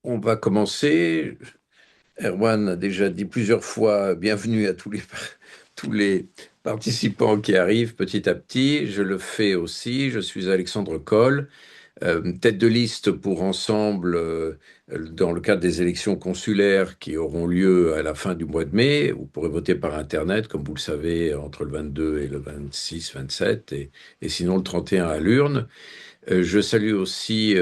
On va commencer. Erwan a déjà dit plusieurs fois bienvenue à tous les participants qui arrivent petit à petit. Je le fais aussi. Je suis Alexandre Coll, tête de liste pour Ensemble dans le cadre des élections consulaires qui auront lieu à la fin du mois de mai. Vous pourrez voter par Internet, comme vous le savez, entre le 22 et le 26, 27, et sinon le 31 à l'urne. Je salue aussi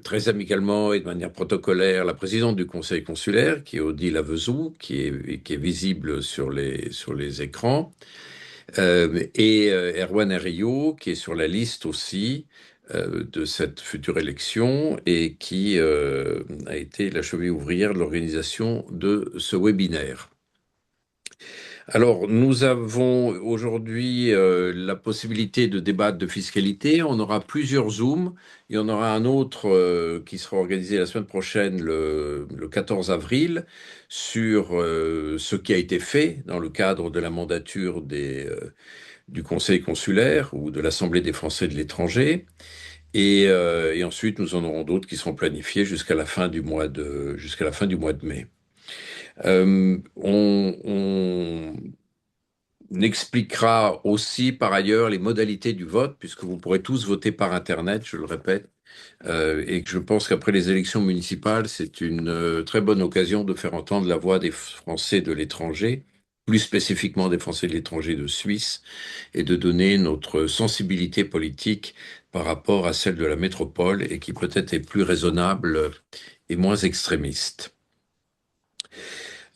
très amicalement et de manière protocolaire la présidente du conseil consulaire, qui est Odile Lavezou, qui est visible sur les écrans, et Erwan Herriot, qui est sur la liste aussi de cette future élection et qui a été la cheville ouvrière de l'organisation de ce webinaire. Alors, nous avons aujourd'hui la possibilité de débattre de fiscalité. On aura plusieurs Zooms. Il y en aura un autre qui sera organisé la semaine prochaine, le 14 avril, sur ce qui a été fait dans le cadre de la mandature du Conseil consulaire ou de l'Assemblée des Français de l'étranger. Et ensuite, nous en aurons d'autres qui seront planifiés jusqu'à la fin du mois de mai. On expliquera aussi par ailleurs les modalités du vote, puisque vous pourrez tous voter par Internet, je le répète, et que je pense qu'après les élections municipales, c'est une très bonne occasion de faire entendre la voix des Français de l'étranger, plus spécifiquement des Français de l'étranger de Suisse, et de donner notre sensibilité politique par rapport à celle de la métropole, et qui peut-être est plus raisonnable et moins extrémiste.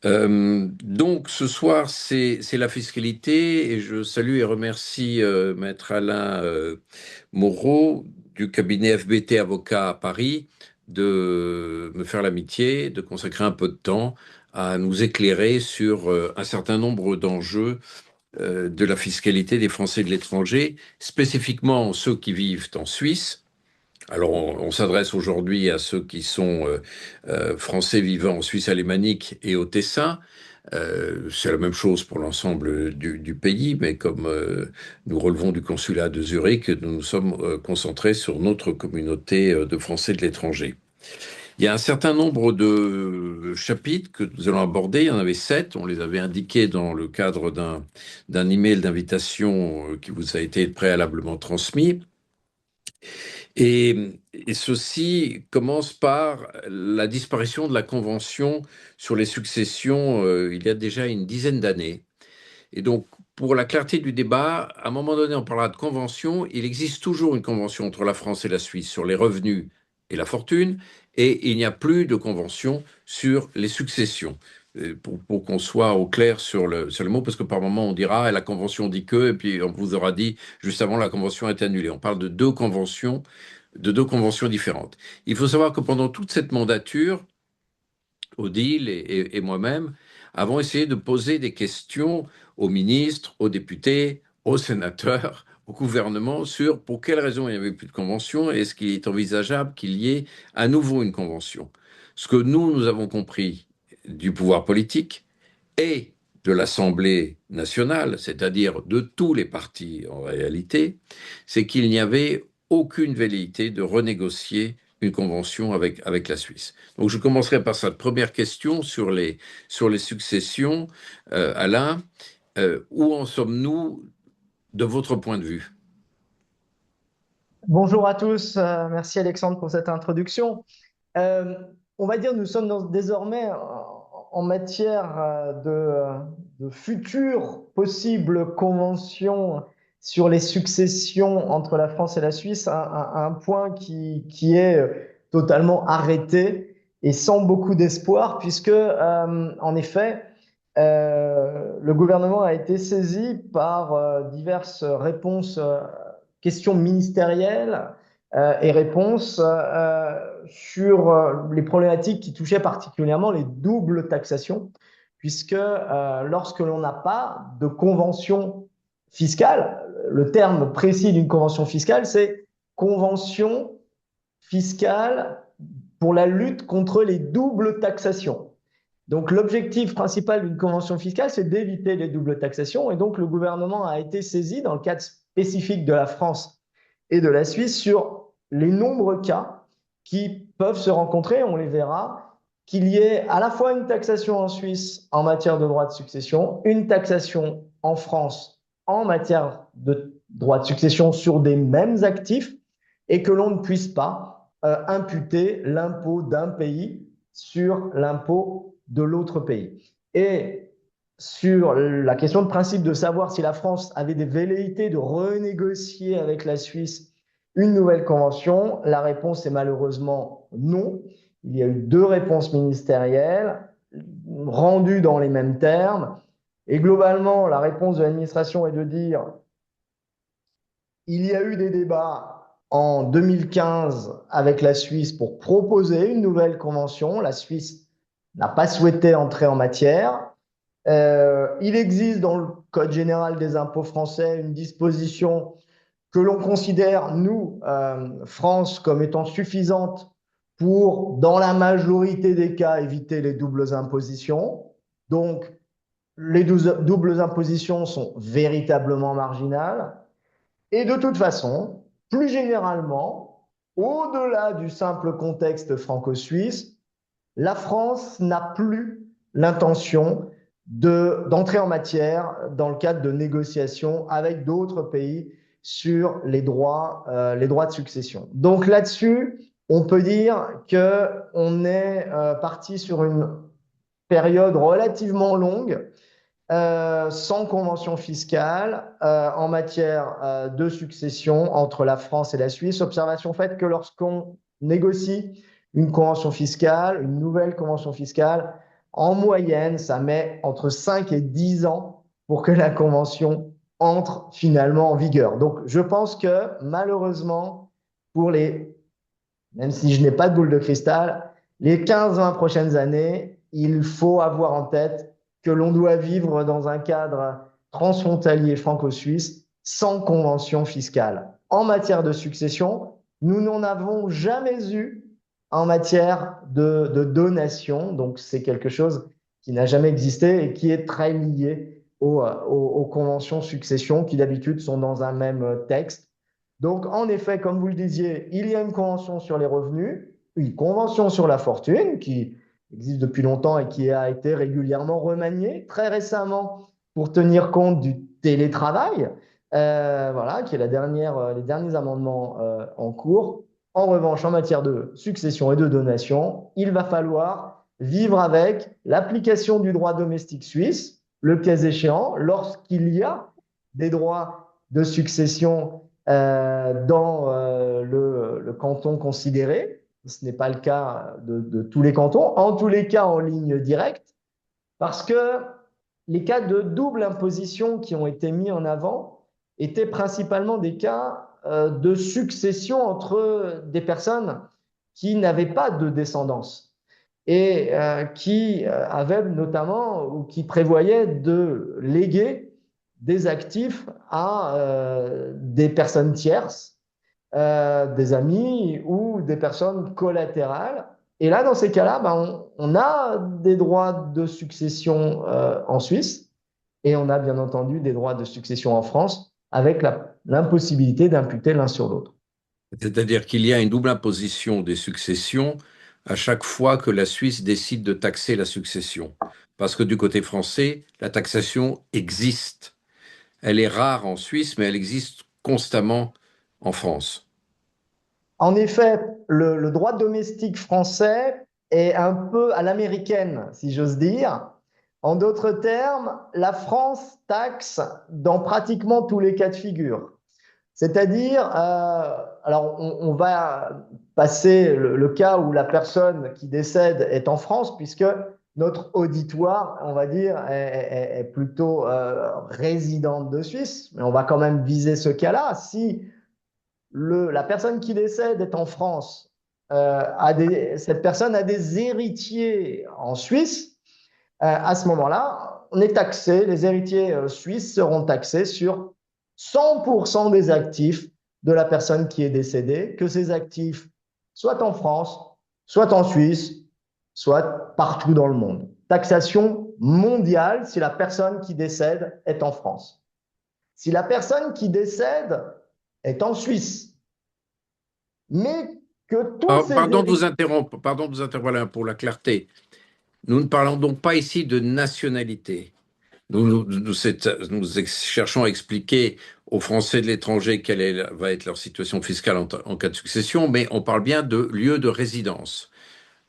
Donc ce soir, c'est la fiscalité et je salue et remercie Maître Alain Moreau du cabinet FBT Avocat à Paris de me faire l'amitié de consacrer un peu de temps à nous éclairer sur un certain nombre d'enjeux de la fiscalité des Français de l'étranger, spécifiquement ceux qui vivent en Suisse. Alors, on s'adresse aujourd'hui à ceux qui sont français vivant en Suisse alémanique et au Tessin. C'est la même chose pour l'ensemble du pays, mais comme nous relevons du consulat de Zurich, nous nous sommes concentrés sur notre communauté de Français de l'étranger. Il y a un certain nombre de chapitres que nous allons aborder. Il y en avait 7. On les avait indiqués dans le cadre d'un email d'invitation qui vous a été préalablement transmis. Et ceci commence par la disparition de la Convention sur les successions il y a déjà une dizaine d'années. Et donc, pour la clarté du débat, à un moment donné, on parlera de convention. Il existe toujours une convention entre la France et la Suisse sur les revenus et la fortune, et il n'y a plus de convention sur les successions. Pour qu'on soit au clair sur le mot, parce que par moment on dira la convention dit que, et puis on vous aura dit juste avant la convention est annulée. On parle de deux conventions différentes. Il faut savoir que pendant toute cette mandature, Odile et moi-même avons essayé de poser des questions aux ministres, aux députés, aux sénateurs, au gouvernement sur pour quelles raisons il n'y avait plus de convention et est-ce qu'il est envisageable qu'il y ait à nouveau une convention. Ce que nous avons compris du pouvoir politique et de l'Assemblée nationale, c'est-à-dire de tous les partis en réalité, c'est qu'il n'y avait aucune velléité de renégocier une convention avec la Suisse. Donc je commencerai par cette première question sur les successions. Alain, où en sommes-nous de votre point de vue? Bonjour à tous, merci Alexandre pour cette introduction. Euh, on va dire nous sommes désormais en matière de futures possibles conventions sur les successions entre la France et la Suisse, un point qui est totalement arrêté et sans beaucoup d'espoir, puisque en effet, le gouvernement a été saisi par diverses réponses, questions ministérielles et réponses sur les problématiques qui touchaient particulièrement les doubles taxations, puisque lorsque l'on n'a pas de convention fiscale, le terme précis d'une convention fiscale, c'est convention fiscale pour la lutte contre les doubles taxations. Donc l'objectif principal d'une convention fiscale, c'est d'éviter les doubles taxations. Et donc le gouvernement a été saisi dans le cadre spécifique de la France et de la Suisse sur les nombreux cas qui peuvent se rencontrer, on les verra, qu'il y ait à la fois une taxation en Suisse en matière de droit de succession, une taxation en France en matière de droit de succession sur des mêmes actifs, et que l'on ne puisse pas imputer l'impôt d'un pays sur l'impôt de l'autre pays. Et sur la question de principe de savoir si la France avait des velléités de renégocier avec la Suisse une nouvelle convention, la réponse est malheureusement non. Il y a eu deux réponses ministérielles rendues dans les mêmes termes. Et globalement, la réponse de l'administration est de dire il y a eu des débats en 2015 avec la Suisse pour proposer une nouvelle convention. La Suisse n'a pas souhaité entrer en matière. Il existe dans le Code général des impôts français une disposition que l'on considère, nous, France, comme étant suffisante pour, dans la majorité des cas, éviter les doubles impositions. Donc, les doubles impositions sont véritablement marginales. Et de toute façon, plus généralement, au-delà du simple contexte franco-suisse, la France n'a plus l'intention d'entrer en matière dans le cadre de négociations avec d'autres pays sur les droits de succession. Donc là-dessus, on peut dire qu'on est parti sur une période relativement longue sans convention fiscale en matière de succession entre la France et la Suisse. Observation faite que lorsqu'on négocie une convention fiscale, une nouvelle convention fiscale, en moyenne, ça met entre 5 et 10 ans pour que la convention entre finalement en vigueur. Donc, je pense que malheureusement, pour même si je n'ai pas de boule de cristal, les 15-20 prochaines années, il faut avoir en tête que l'on doit vivre dans un cadre transfrontalier franco-suisse sans convention fiscale. En matière de succession, nous n'en avons jamais eu en matière de donation, donc c'est quelque chose qui n'a jamais existé et qui est très lié aux conventions succession qui d'habitude sont dans un même texte. Donc, en effet, comme vous le disiez, il y a une convention sur les revenus, une convention sur la fortune qui existe depuis longtemps et qui a été régulièrement remaniée. Très récemment, pour tenir compte du télétravail, voilà, qui est les derniers amendements en cours. En revanche, en matière de succession et de donation, il va falloir vivre avec l'application du droit domestique suisse, le cas échéant, lorsqu'il y a des droits de succession dans le canton considéré. Ce n'est pas le cas de tous les cantons, en tous les cas en ligne directe, parce que les cas de double imposition qui ont été mis en avant étaient principalement des cas de succession entre des personnes qui n'avaient pas de descendance et qui avaient notamment ou qui prévoyaient de léguer des actifs à des personnes tierces, des amis ou des personnes collatérales. Et là, dans ces cas-là, ben, on a des droits de succession en Suisse et on a bien entendu des droits de succession en France avec l'impossibilité d'imputer l'un sur l'autre. C'est-à-dire qu'il y a une double imposition des successions à chaque fois que la Suisse décide de taxer la succession. Parce que du côté français, la taxation existe. Elle est rare en Suisse, mais elle existe constamment en France. En effet, le droit domestique français est un peu à l'américaine, si j'ose dire. En d'autres termes, la France taxe dans pratiquement tous les cas de figure. C'est-à-dire, alors on va passer le cas où la personne qui décède est en France, puisque notre auditoire, on va dire, est plutôt résidente de Suisse, mais on va quand même viser ce cas-là. Si la personne qui décède est en France, cette personne a des héritiers en Suisse, à ce moment-là, on est taxé, les héritiers suisses seront taxés sur 100% des actifs de la personne qui est décédée, que ces actifs soient en France, soit en Suisse, soit partout dans le monde. Taxation mondiale si la personne qui décède est en France. Si la personne qui décède est en Suisse, mais que tous ces héritiers... Pardon de vous interrompre Alain, pour la clarté. Nous ne parlons donc pas ici de nationalité. Nous cherchons à expliquer aux Français de l'étranger va être leur situation fiscale en cas de succession, mais on parle bien de lieu de résidence.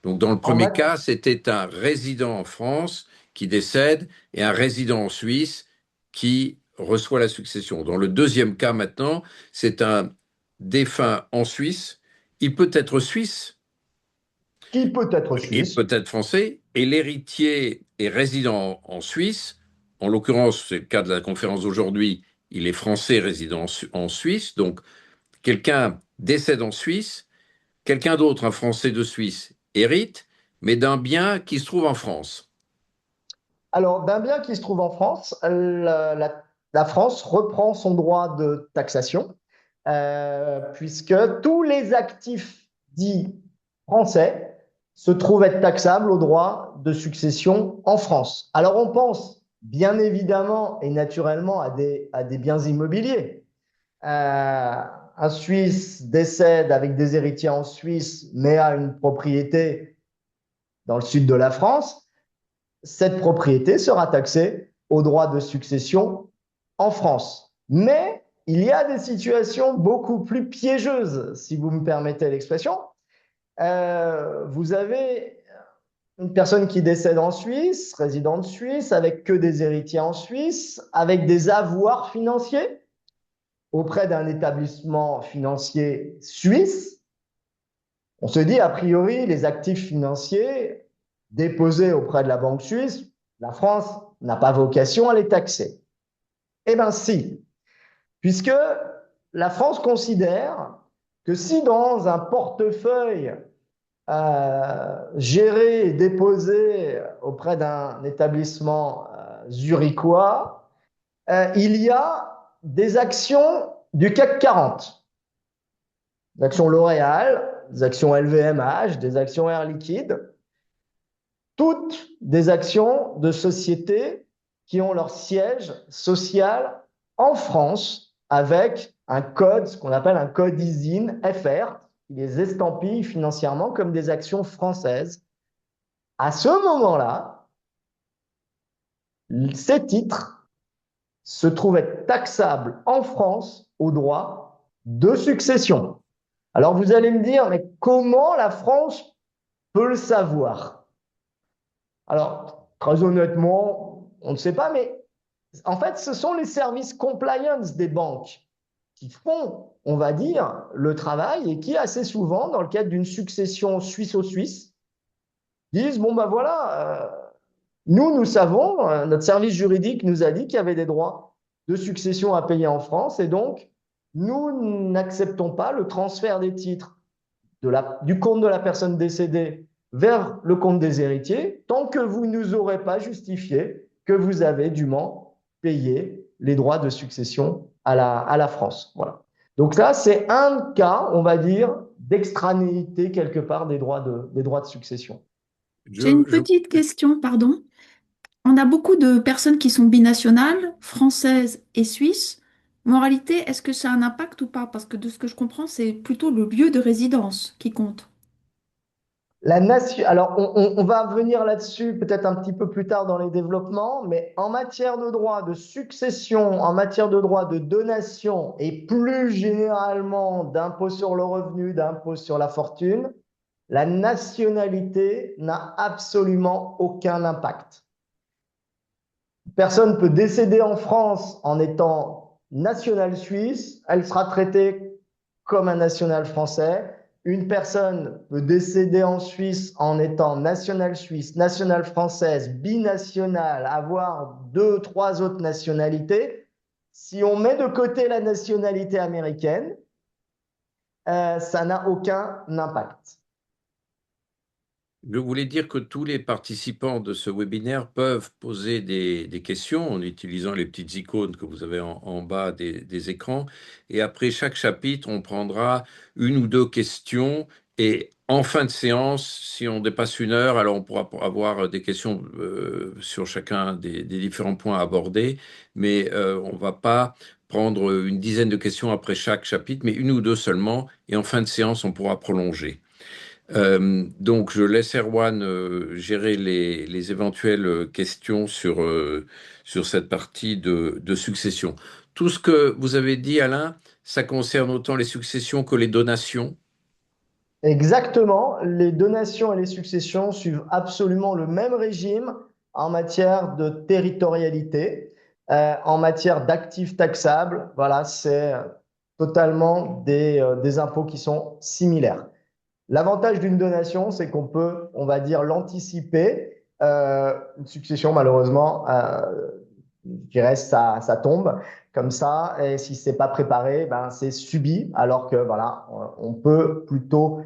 Donc, dans le En premier cas, c'était un résident en France qui décède et un résident en Suisse qui reçoit la succession. Dans le deuxième cas, maintenant, c'est un défunt en Suisse. Il peut être suisse, qui peut être il suisse. peut être français, et l'héritier est résident en Suisse. En l'occurrence, c'est le cas de la conférence d'aujourd'hui, il est français résident en Suisse. Donc, quelqu'un décède en Suisse, quelqu'un d'autre, un Français de Suisse, hérite, mais d'un bien qui se trouve en France. Alors, d'un bien qui se trouve en France, la France reprend son droit de taxation, puisque tous les actifs dits français se trouvent être taxables au droit de succession en France. Alors, on pense bien évidemment et naturellement à des biens immobiliers. Un Suisse décède avec des héritiers en Suisse, mais a une propriété dans le sud de la France. Cette propriété sera taxée au droit de succession en France. Mais il y a des situations beaucoup plus piégeuses, si vous me permettez l'expression. Vous avez une personne qui décède en Suisse, résidente suisse, avec que des héritiers en Suisse, avec des avoirs financiers auprès d'un établissement financier suisse. On se dit, a priori, les actifs financiers déposés auprès de la banque suisse, la France n'a pas vocation à les taxer. Eh bien, si, puisque la France considère que si dans un portefeuille géré et déposé auprès d'un établissement zurichois, il y a des actions du CAC 40, des actions L'Oréal, des actions LVMH, des actions Air Liquide, toutes des actions de sociétés qui ont leur siège social en France avec un code, ce qu'on appelle un code ISIN FR, qui les estampille financièrement comme des actions françaises. À ce moment-là, ces titres se trouvent être taxables en France au droit de succession. Alors vous allez me dire, mais comment la France peut le savoir? Alors, très honnêtement, on ne sait pas, mais en fait, ce sont les services compliance des banques qui font, on va dire, le travail et qui, assez souvent, dans le cadre d'une succession suisse-au-suisse, disent, bon ben voilà, nous savons, notre service juridique nous a dit qu'il y avait des droits de succession à payer en France et donc, nous n'acceptons pas le transfert des titres du compte de la personne décédée vers le compte des héritiers tant que vous ne nous aurez pas justifié que vous avez dûment payé les droits de succession à la France. Voilà. Donc là, c'est un cas, on va dire, d'extranéité quelque part des droits de succession. J'ai une Je, petite question, pardon. On a beaucoup de personnes qui sont binationales, françaises et suisses. Moralité, est-ce que ça a un impact ou pas? Parce que de ce que je comprends, c'est plutôt le lieu de résidence qui compte. La nation, alors on va venir là-dessus peut-être un petit peu plus tard dans les développements, mais en matière de droit de succession, en matière de droit de donation et plus généralement d'impôt sur le revenu, d'impôt sur la fortune, la nationalité n'a absolument aucun impact. Personne peut décéder en France en étant national suisse, elle sera traitée comme un national français. Une personne peut décéder en Suisse en étant nationale suisse, nationale française, binationale, avoir deux, trois autres nationalités. Si on met de côté la nationalité américaine, ça n'a aucun impact. Je voulais dire que tous les participants de ce webinaire peuvent poser des questions en utilisant les petites icônes que vous avez en bas des écrans. Et après chaque chapitre, on prendra une ou deux questions. Et en fin de séance, si on dépasse une heure, alors on pourra avoir des questions sur chacun des différents points abordés. Mais on ne va pas prendre une dizaine de questions après chaque chapitre, mais une ou deux seulement, et en fin de séance, on pourra prolonger. Donc, je laisse Erwan gérer les éventuelles questions sur cette partie de succession. Tout ce que vous avez dit, Alain, ça concerne autant les successions que les donations. Exactement, les donations et les successions suivent absolument le même régime en matière de territorialité, en matière d'actifs taxables. Voilà, c'est totalement des impôts qui sont similaires. L'avantage d'une donation, c'est qu'on peut, on va dire, l'anticiper. Une succession, malheureusement, je dirais, ça tombe comme ça. Et si c'est pas préparé, ben, c'est subi. Alors que, voilà, on peut plutôt,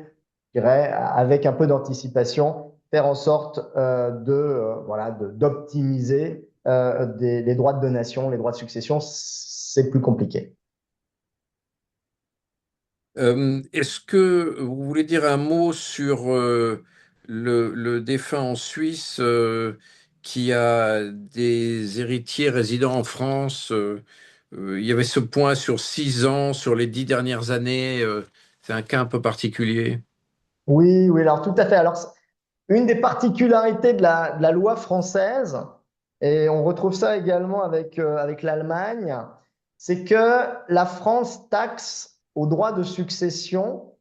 je dirais, avec un peu d'anticipation, faire en sorte voilà, d'optimiser les droits de donation, les droits de succession. C'est plus compliqué. Est-ce que vous voulez dire un mot sur le défunt en Suisse qui a des héritiers résidant en France? Il y avait ce point sur 6 ans, sur les 10 dernières années. C'est un cas un peu particulier. Oui, oui, alors tout à fait. Alors, une des particularités de la loi française, et on retrouve ça également avec l'Allemagne, c'est que la France taxe au droit de succession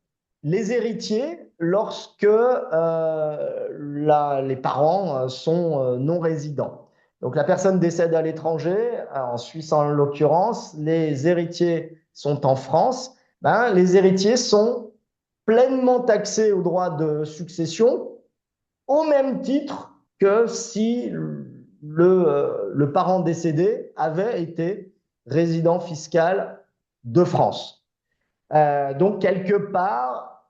les héritiers lorsque les parents sont non résidents. Donc la personne décède à l'étranger, en Suisse en l'occurrence, les héritiers sont en France, ben, les héritiers sont pleinement taxés au droit de succession au même titre que si le parent décédé avait été résident fiscal de France. Donc, quelque part,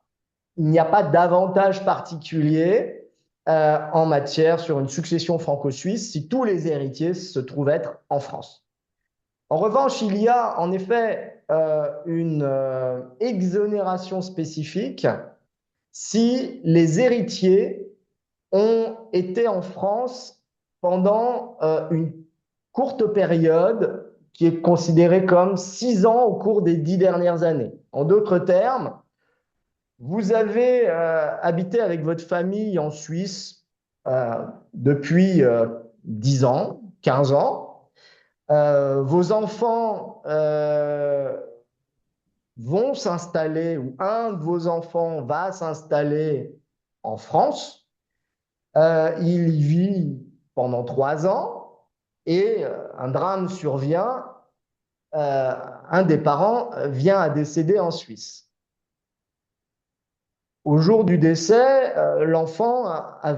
il n'y a pas d'avantage particulier en matière sur une succession franco-suisse si tous les héritiers se trouvent être en France. En revanche, il y a en effet une exonération spécifique si les héritiers ont été en France pendant une courte période qui est considérée comme 6 ans au cours des 10 dernières années. En d'autres termes, vous avez habité avec votre famille en Suisse depuis 10 ans, 15 ans. Vos enfants vont s'installer, ou un de vos enfants va s'installer en France. Il y vit pendant 3 ans et un drame survient. Un des parents vient à décéder en Suisse. Au jour du décès, l'enfant a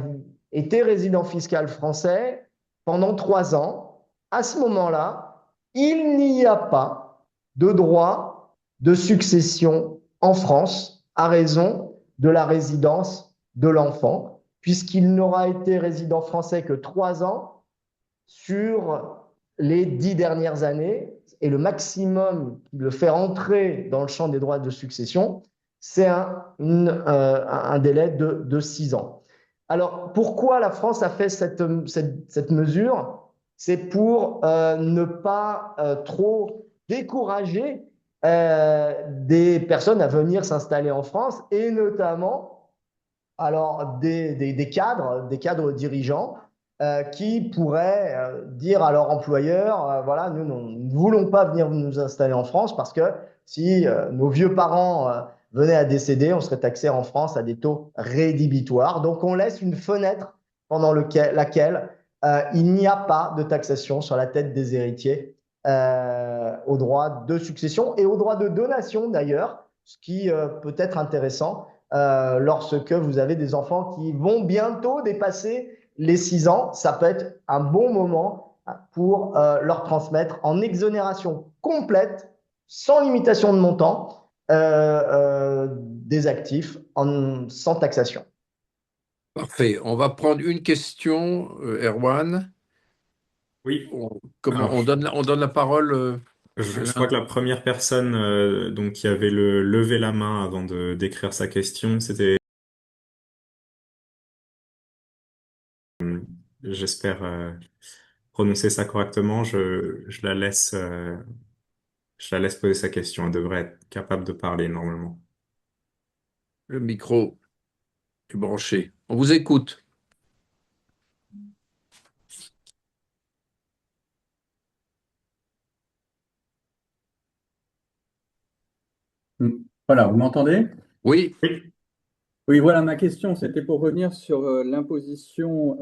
été résident fiscal français pendant 3 ans. À ce moment-là, il n'y a pas de droit de succession en France à raison de la résidence de l'enfant, puisqu'il n'aura été résident français que 3 ans sur les 10 dernières années. Et le maximum qui le fait entrer dans le champ des droits de succession, c'est un délai de 6 ans. Alors, pourquoi la France a fait cette mesure? C'est pour ne pas trop décourager des personnes à venir s'installer en France et notamment alors des cadres dirigeants qui pourraient dire à leur employeur, voilà, nous ne voulons pas venir nous installer en France parce que si nos vieux parents venaient à décéder, on serait taxé en France à des taux rédhibitoires. Donc on laisse une fenêtre pendant laquelle il n'y a pas de taxation sur la tête des héritiers au droit de succession et au droit de donation d'ailleurs, ce qui peut être intéressant lorsque vous avez des enfants qui vont bientôt dépasser les 6 ans. Ça peut être un bon moment pour leur transmettre en exonération complète, sans limitation de montant, des actifs sans taxation. Parfait. On va prendre une question, Erwan. Oui, Comment alors on donne la parole je crois Alain. que la première personne donc qui avait levé la main avant de d'écrire sa question, c'était, j'espère prononcer ça correctement, je la laisse Je la laisse poser sa question. Elle devrait être capable de parler normalement. Le micro est branché. On vous écoute. Voilà, vous m'entendez? Oui, Oui. Oui, voilà, ma question, c'était pour revenir sur l'imposition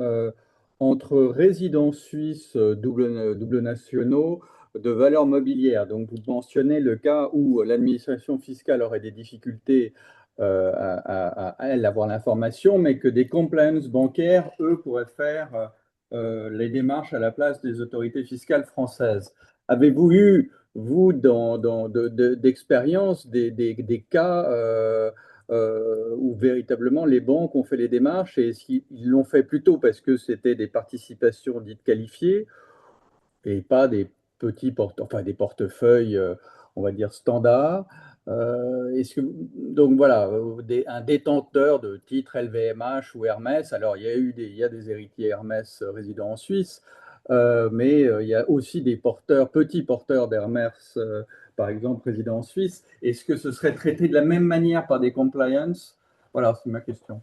entre résidents suisses double nationaux de valeurs mobilières. Donc, vous mentionnez le cas où l'administration fiscale aurait des difficultés à elle, avoir l'information, mais que des compliance bancaires, eux, pourraient faire les démarches à la place des autorités fiscales françaises. Avez-vous eu, vous, d'expérience, des cas où véritablement les banques ont fait les démarches et s'ils l'ont fait plutôt parce que c'était des participations dites qualifiées et pas des enfin des portefeuilles, on va dire standards. Donc voilà, un détenteur de titres LVMH ou Hermès, alors il y a des héritiers Hermès résidant en Suisse, mais il y a aussi des petits porteurs d'Hermès, par exemple, résidant en Suisse. Est-ce que ce serait traité de la même manière par des compliance? Voilà, c'est ma question.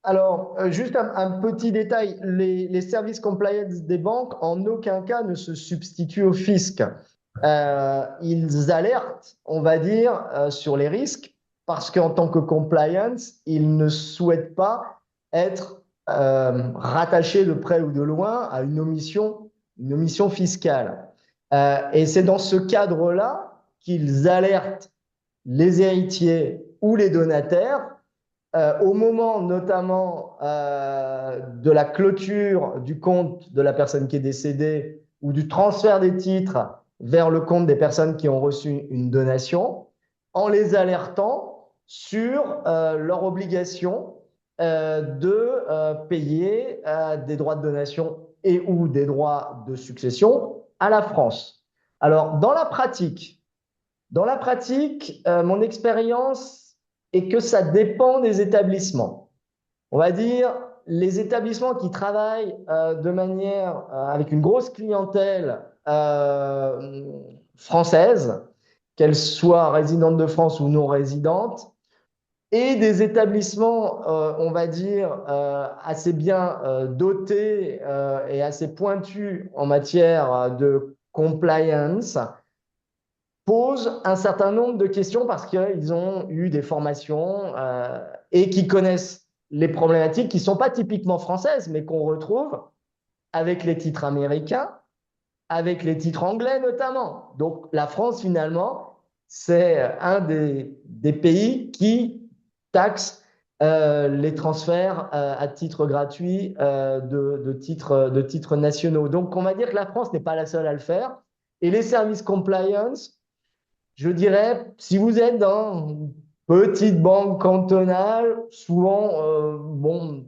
Alors, juste un petit détail, les services compliance des banques en aucun cas ne se substituent au fisc. Ils alertent, on va dire, sur les risques parce qu'en tant que compliance, ils ne souhaitent pas être rattachés de près ou de loin à une omission fiscale. Et c'est dans ce cadre-là qu'ils alertent les héritiers ou les donataires au moment notamment de la clôture du compte de la personne qui est décédée ou du transfert des titres vers le compte des personnes qui ont reçu une donation, en les alertant sur leur obligation de payer des droits de donation et ou des droits de succession à la France. Alors, dans la pratique, mon expérience est que ça dépend des établissements. On va dire les établissements qui travaillent de manière avec une grosse clientèle française, qu'elle soit résidente de France ou non résidente, et des établissements, on va dire, assez bien dotés et assez pointus en matière de compliance posent un certain nombre de questions parce qu'ils ont eu des formations et qui connaissent les problématiques qui ne sont pas typiquement françaises, mais qu'on retrouve avec les titres américains, avec les titres anglais notamment. Donc la France, finalement, c'est un des pays qui taxe les transferts à titre gratuit de titres nationaux. Donc on va dire que la France n'est pas la seule à le faire. Et les services compliance, je dirais, si vous êtes dans une petite banque cantonale, souvent, bon,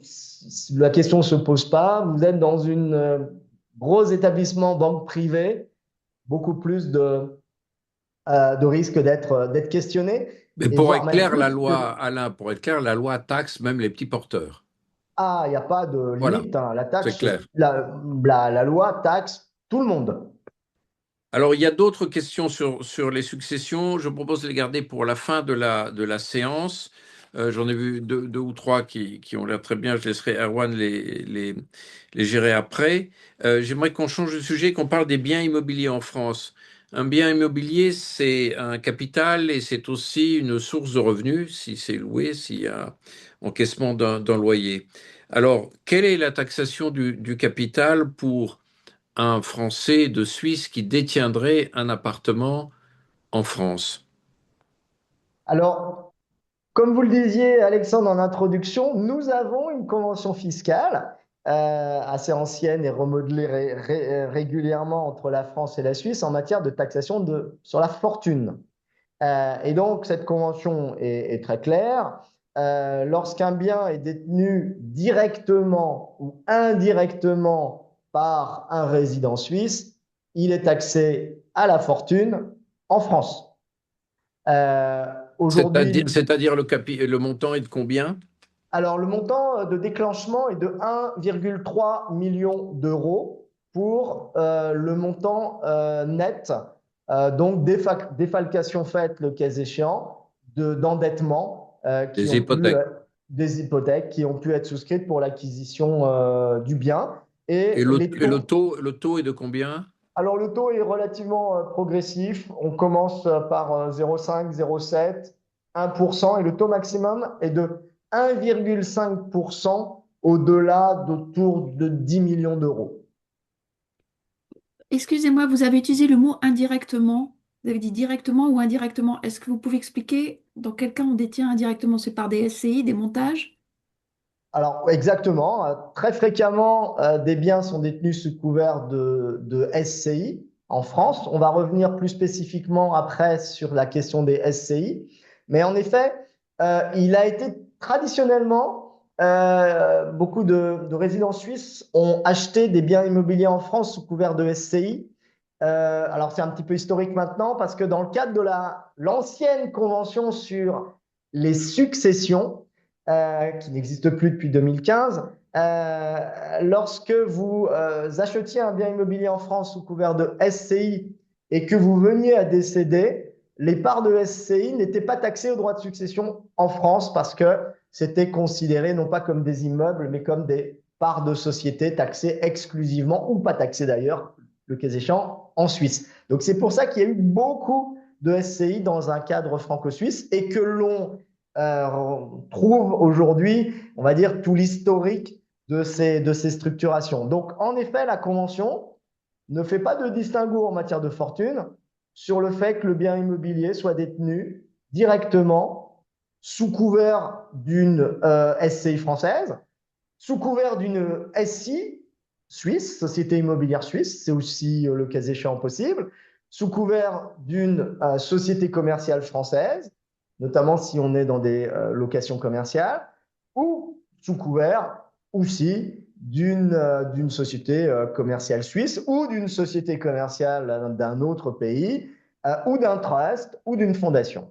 la question ne se pose pas. Vous êtes dans une gros établissement banque privée, beaucoup plus de risques d'être questionné, mais et pour voire être même clair, la plus que… loi, Alain, pour être clair, la loi taxe même les petits porteurs. Ah, il n'y a pas de Voilà, limite, hein. c'est clair. La loi taxe tout le monde. Alors, il y a d'autres questions sur les successions. Je propose de les garder pour la fin de la séance. J'en ai vu deux ou trois qui ont l'air très bien. Je laisserai Erwan les gérer après. J'aimerais qu'on change de sujet, qu'on parle des biens immobiliers en France. Un bien immobilier, c'est un capital et c'est aussi une source de revenus, si c'est loué, s'il y a encaissement d'un loyer. Alors, quelle est la taxation du capital pour un Français de Suisse qui détiendrait un appartement en France? Alors, comme vous le disiez, Alexandre, en introduction, nous avons une convention fiscale assez ancienne et remodelée régulièrement entre la France et la Suisse en matière de taxation sur la fortune. Et donc, cette convention est très claire. Lorsqu'un bien est détenu directement ou indirectement par un résident suisse, il est taxé à la fortune en France. Euh, C'est-à-dire, Aujourd'hui, c'est-à-dire le montant est de combien? alors le montant de déclenchement est de 1,3 million d'euros pour le montant net Donc défalcation faite, le cas échéant, d'endettement Des hypothèques. des hypothèques qui ont pu être souscrites pour l'acquisition du bien. Et Et les taux, le taux est de combien? alors le taux est relativement progressif. On commence par 0,5, 0,7, 1%, et le taux maximum est de 1,5% au-delà d'autour de 10 millions d'euros. Excusez-moi, vous avez utilisé le mot indirectement. Vous avez dit directement ou indirectement. Est-ce que vous pouvez expliquer dans quel cas on détient indirectement? C'est par des SCI, des montages? Alors, exactement. Très fréquemment, des biens sont détenus sous couvert de SCI en France. On va revenir plus spécifiquement après sur la question des SCI. Mais en effet, il a été traditionnellement, beaucoup de résidents suisses ont acheté des biens immobiliers en France sous couvert de SCI. Alors, c'est un petit peu historique maintenant parce que dans le cadre de l'ancienne convention sur les successions, qui n'existe plus depuis 2015, lorsque vous achetiez un bien immobilier en France sous couvert de SCI et que vous veniez à décéder, les parts de SCI n'étaient pas taxées au droit de succession en France parce que c'était considéré non pas comme des immeubles, mais comme des parts de société taxées exclusivement, ou pas taxées d'ailleurs, le cas échéant, en Suisse. Donc c'est pour ça qu'il y a eu beaucoup de SCI dans un cadre franco-suisse et que l'on trouve aujourd'hui, on va dire, tout l'historique de ces structurations. Donc, en effet, la Convention ne fait pas de distinguo en matière de fortune sur le fait que le bien immobilier soit détenu directement sous couvert d'une SCI française, sous couvert d'une SI suisse, Société immobilière suisse, c'est aussi le cas échéant possible, sous couvert d'une société commerciale française, notamment si on est dans des locations commerciales, ou sous couvert aussi d'une société commerciale suisse ou d'une société commerciale d'un autre pays, ou d'un trust ou d'une fondation.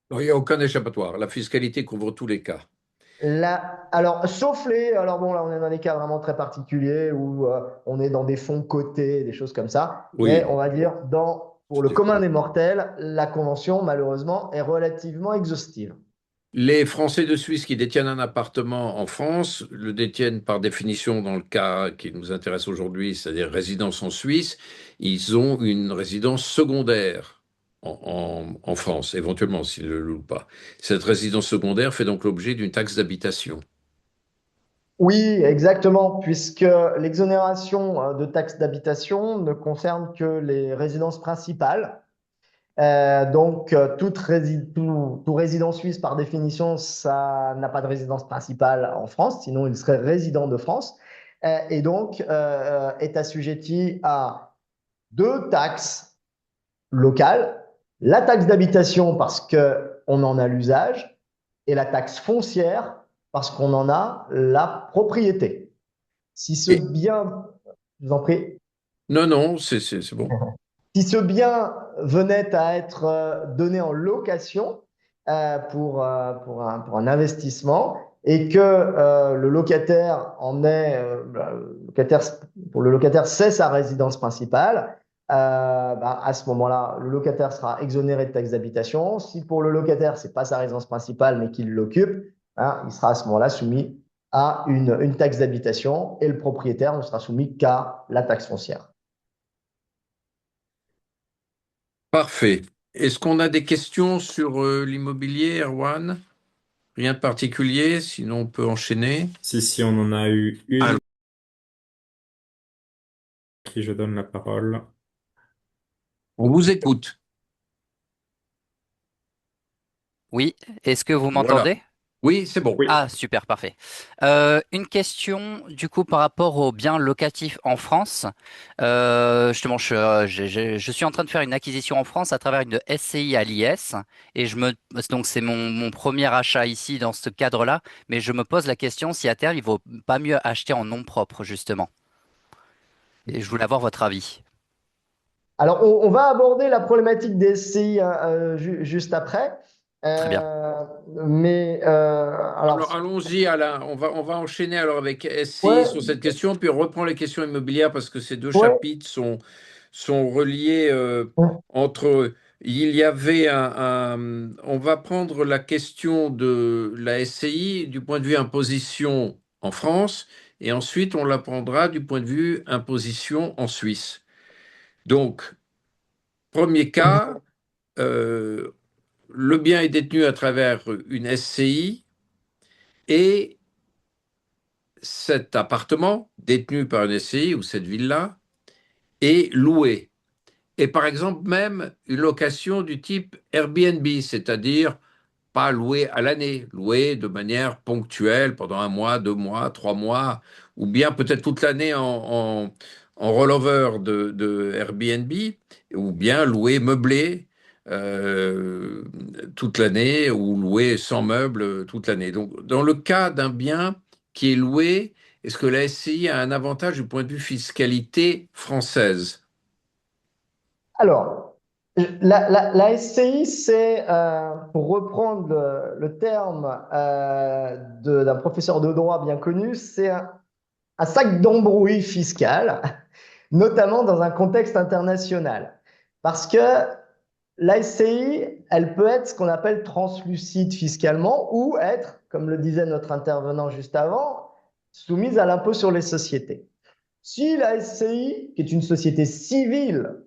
Non, il n'y a aucun échappatoire. La fiscalité couvre tous les cas. Alors, sauf alors bon, là, on est dans des cas vraiment très particuliers où on est dans des fonds cotés, des choses comme ça. Mais Oui, on va dire, pour le commun des mortels, la convention, malheureusement, est relativement exhaustive. les Français de Suisse qui détiennent un appartement en France le détiennent par définition dans le cas qui nous intéresse aujourd'hui, c'est-à-dire résidence en Suisse. Ils ont une résidence secondaire en France, éventuellement s'ils ne le louent pas. Cette résidence secondaire fait donc l'objet d'une taxe d'habitation. Oui, exactement, puisque l'exonération de taxes d'habitation ne concerne que les résidences principales. Donc, tout résident suisse, par définition, ça n'a pas de résidence principale en France, sinon il serait résident de France. Et donc, est assujetti à deux taxes locales, la taxe d'habitation parce qu'on en a l'usage, et la taxe foncière parce qu'on en a la propriété. Si ce Et bien, je vous en prie, non, non, c'est bon. si ce bien venait à être donné en location pour un investissement, et que le locataire pour le locataire, c'est sa résidence principale, à ce moment-là, le locataire sera exonéré de taxe d'habitation. Si pour le locataire, c'est pas sa résidence principale, mais qu'il l'occupe, il sera à ce moment-là soumis à une taxe d'habitation, et le propriétaire ne sera soumis qu'à la taxe foncière. Parfait. Est-ce qu'on a des questions sur l'immobilier, Erwan? Rien de particulier, sinon on peut enchaîner. Si, on en a eu une Alors, à qui je donne la parole. on vous écoute. Oui, est-ce que vous Voilà. m'entendez? Oui, c'est bon. Oui. Ah, super, parfait. Une question du coup par rapport aux biens locatifs en France. Justement, je suis en train de faire une acquisition en France à travers une SCI à l'IS et donc c'est mon premier achat ici dans ce cadre-là, mais je me pose la question si à terme il vaut pas mieux acheter en nom propre justement. Et je voulais avoir votre avis. Alors, on va aborder la problématique des SCI juste après. Très bien. Alors, Alors, allons-y, Alain. On va enchaîner alors avec SCI ouais, sur cette question, puis on reprend les questions immobilières parce que ces deux ouais, chapitres sont reliés ouais. entre eux. Il y avait on va prendre la question de la SCI du point de vue imposition en France, et ensuite on la prendra du point de vue imposition en Suisse. Donc, premier cas, euh, le bien est détenu à travers une SCI et cet appartement détenu par une SCI ou cette villa est loué. Et par exemple même une location du type Airbnb, c'est-à-dire pas loué à l'année, loué de manière ponctuelle pendant 1 mois, 2 mois, 3 mois, ou bien peut-être toute l'année en rollover de Airbnb, ou bien loué meublé euh, toute l'année, ou loué sans meubles toute l'année. Donc, dans le cas d'un bien qui est loué, est-ce que la SCI a un avantage du point de vue fiscalité française? Alors, la SCI, c'est, pour reprendre le terme d'un professeur de droit bien connu, c'est un sac d'embrouille fiscal, notamment dans un contexte international. Parce que la SCI, elle peut être ce qu'on appelle translucide fiscalement ou être, comme le disait notre intervenant juste avant, soumise à l'impôt sur les sociétés. Si la SCI, qui est une société civile,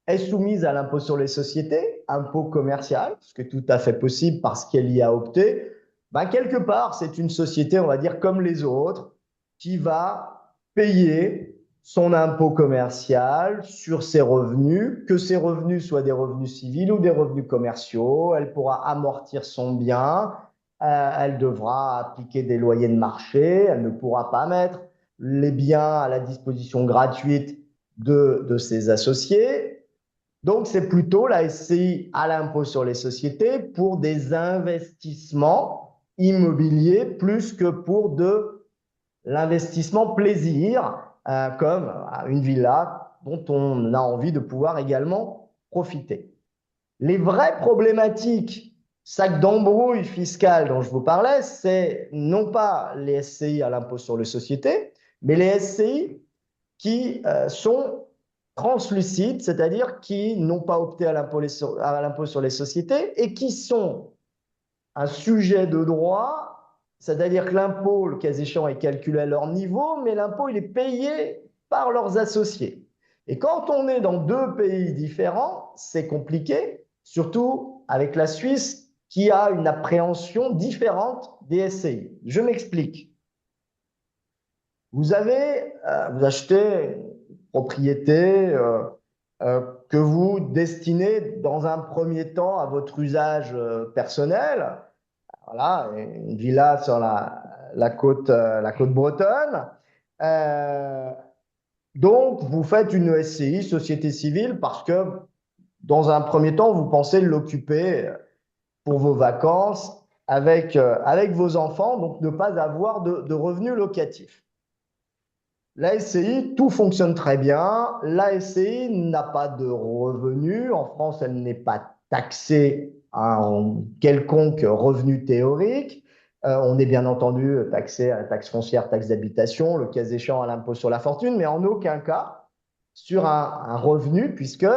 est soumise à l'impôt sur les sociétés, impôt commercial, ce qui est tout à fait possible parce qu'elle y a opté, ben quelque part, c'est une société, on va dire, comme les autres, qui va payer son impôt commercial sur ses revenus, que ces revenus soient des revenus civils ou des revenus commerciaux. Elle pourra amortir son bien, elle devra appliquer des loyers de marché, elle ne pourra pas mettre les biens à la disposition gratuite de ses associés. Donc, c'est plutôt la SCI à l'impôt sur les sociétés pour des investissements immobiliers plus que pour de l'investissement plaisir, comme une villa dont on a envie de pouvoir également profiter. Les vraies problématiques, sac d'embrouille fiscale dont je vous parlais, c'est non pas les SCI à l'impôt sur les sociétés, mais les SCI qui sont translucides, c'est-à-dire qui n'ont pas opté à l'impôt sur les sociétés et qui sont un sujet de droit, c'est-à-dire que l'impôt, le cas échéant, est calculé à leur niveau, mais l'impôt, il est payé par leurs associés. Et quand on est dans deux pays différents, c'est compliqué, surtout avec la Suisse qui a une appréhension différente des SCI. Je m'explique. Vous achetez une propriété que vous destinez dans un premier temps à votre usage personnel. Voilà, une villa sur la côte bretonne. Euh, donc, vous faites une SCI, société civile, parce que dans un premier temps, vous pensez l'occuper pour vos vacances avec vos enfants, donc ne pas avoir de revenus locatifs. La SCI, tout fonctionne très bien. La SCI n'a pas de revenus. En France, elle n'est pas taxée à un quelconque revenu théorique. On est bien entendu taxé à la taxe foncière, taxe d'habitation, le cas échéant à l'impôt sur la fortune, mais en aucun cas sur un revenu, puisque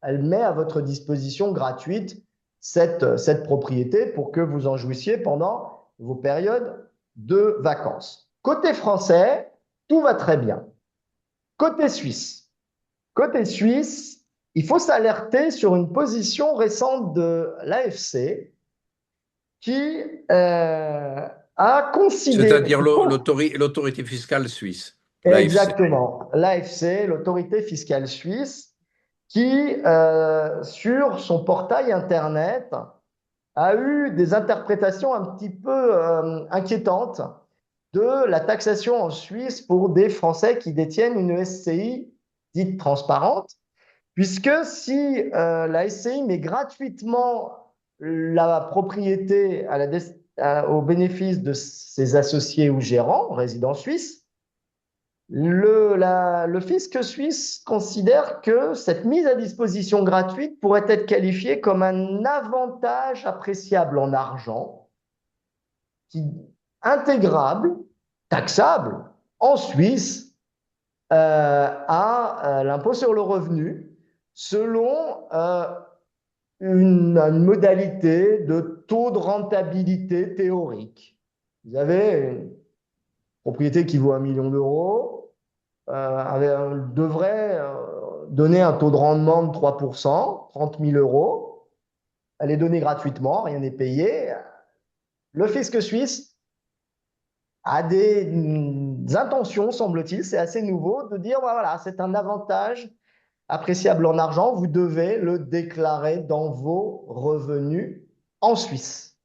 elle met à votre disposition gratuite cette propriété pour que vous en jouissiez pendant vos périodes de vacances. Côté français, tout va très bien. Côté Suisse, il faut s'alerter sur une position récente de l'AFC qui a considéré. C'est-à-dire l'autorité fiscale suisse, l'AFC. Exactement, l'AFC, l'autorité fiscale suisse, qui, sur son portail Internet, a eu des interprétations un petit peu inquiétantes de la taxation en Suisse pour des Français qui détiennent une SCI dite transparente, puisque si la SCI met gratuitement la propriété au bénéfice de ses associés ou gérants résidents suisses, Le fisc suisse considère que cette mise à disposition gratuite pourrait être qualifiée comme un avantage appréciable en argent, qui, intégrable, taxable en Suisse à l'impôt sur le revenu selon une modalité de taux de rentabilité théorique. Vous avez une propriété qui vaut 1 million d'euros, devrait donner un taux de rendement de 3%, 30 000 euros. Elle est donnée gratuitement, rien n'est payé. Le fisc suisse a des intentions, semble-t-il, c'est assez nouveau, de dire voilà, c'est un avantage appréciable en argent, vous devez le déclarer dans vos revenus en Suisse.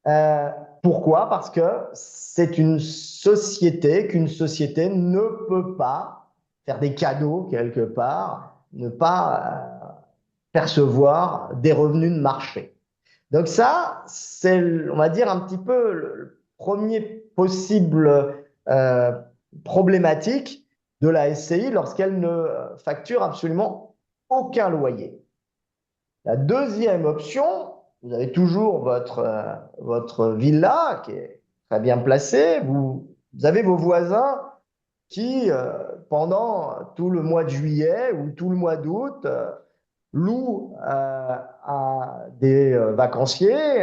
Euh, Pourquoi? Parce que c'est une société qu'une société ne peut pas faire des cadeaux quelque part, ne pas percevoir des revenus de marché. Donc ça, c'est, on va dire, un petit peu le premier possible euh, problématique de la SCI lorsqu'elle ne facture absolument aucun loyer. La deuxième option, vous avez toujours votre villa qui est très bien placée, vous avez vos voisins qui, pendant tout le mois de juillet ou tout le mois d'août, louent à des vacanciers,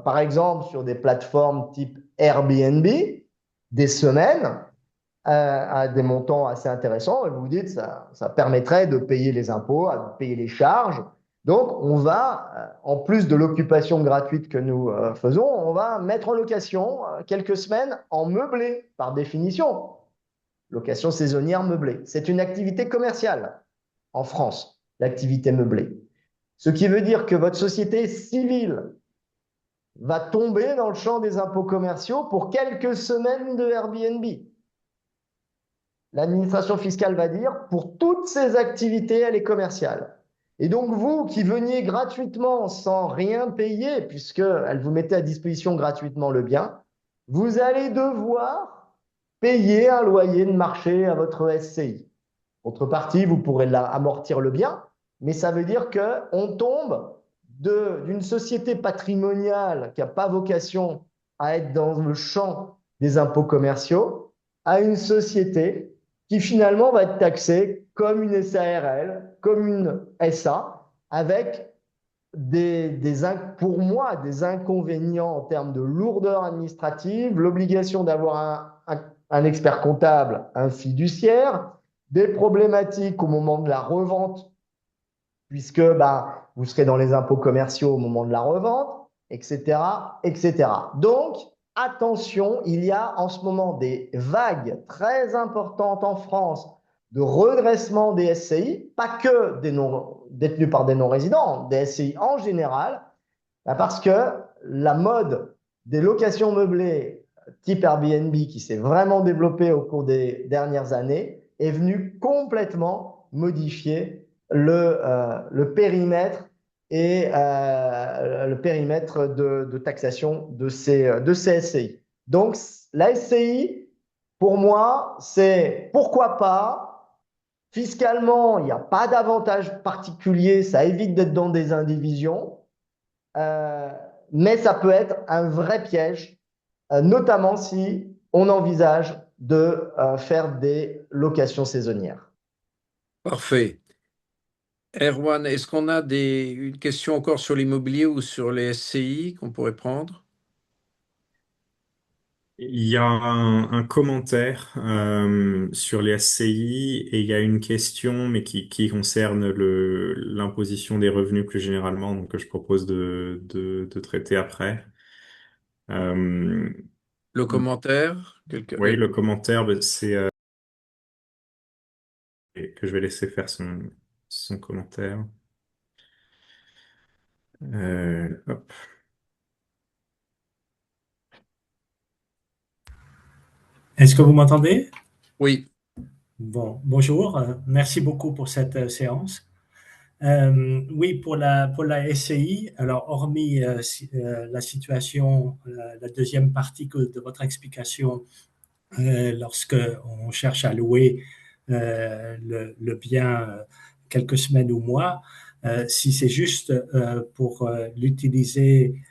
par exemple sur des plateformes type Airbnb, des semaines à des montants assez intéressants. Et vous vous dites, ça permettrait de payer les impôts, de payer les charges. Donc, on va, en plus de l'occupation gratuite que nous faisons, on va mettre en location quelques semaines en meublé, par définition. Location saisonnière meublée. C'est une activité commerciale en France, l'activité meublée. Ce qui veut dire que votre société civile va tomber dans le champ des impôts commerciaux pour quelques semaines de Airbnb. L'administration fiscale va dire, pour toutes ces activités, elle est commerciale. Et donc, vous qui veniez gratuitement sans rien payer, puisqu'elle vous mettait à disposition gratuitement le bien, vous allez devoir payer un loyer de marché à votre SCI. Contrepartie, vous pourrez amortir le bien, mais ça veut dire qu'on tombe d'une société patrimoniale qui n'a pas vocation à être dans le champ des impôts commerciaux à une société qui finalement va être taxée comme une SARL, comme une SA, avec pour moi, des inconvénients en termes de lourdeur administrative, l'obligation d'avoir un expert comptable, un fiduciaire, des problématiques au moment de la revente, puisque vous serez dans les impôts commerciaux au moment de la revente, etc., etc. Donc, attention, il y a en ce moment des vagues très importantes en France de redressement des SCI, pas que détenus par des non-résidents, des SCI en général, parce que la mode des locations meublées type Airbnb qui s'est vraiment développée au cours des dernières années est venue complètement modifier le périmètre et le périmètre de taxation de ces SCI. Donc, la SCI, pour moi, c'est pourquoi pas. Fiscalement, il n'y a pas d'avantage particulier, ça évite d'être dans des indivisions, mais ça peut être un vrai piège, notamment si on envisage de faire des locations saisonnières. Parfait. Erwan, est-ce qu'on a une question encore sur l'immobilier ou sur les SCI qu'on pourrait prendre? Il y a un commentaire sur les SCI et il y a une question, mais qui concerne l'imposition des revenus plus généralement, donc que je propose de traiter après. Euh, Le commentaire? oui, le commentaire, c'est que je vais laisser faire son commentaire. Hop. Est-ce que vous m'entendez? Oui. Bon, bonjour, merci beaucoup pour cette séance. Oui, pour la SCI, alors hormis la situation, la deuxième partie de votre explication lorsque on cherche à louer le bien quelques semaines ou mois. Si c'est juste pour l'utiliser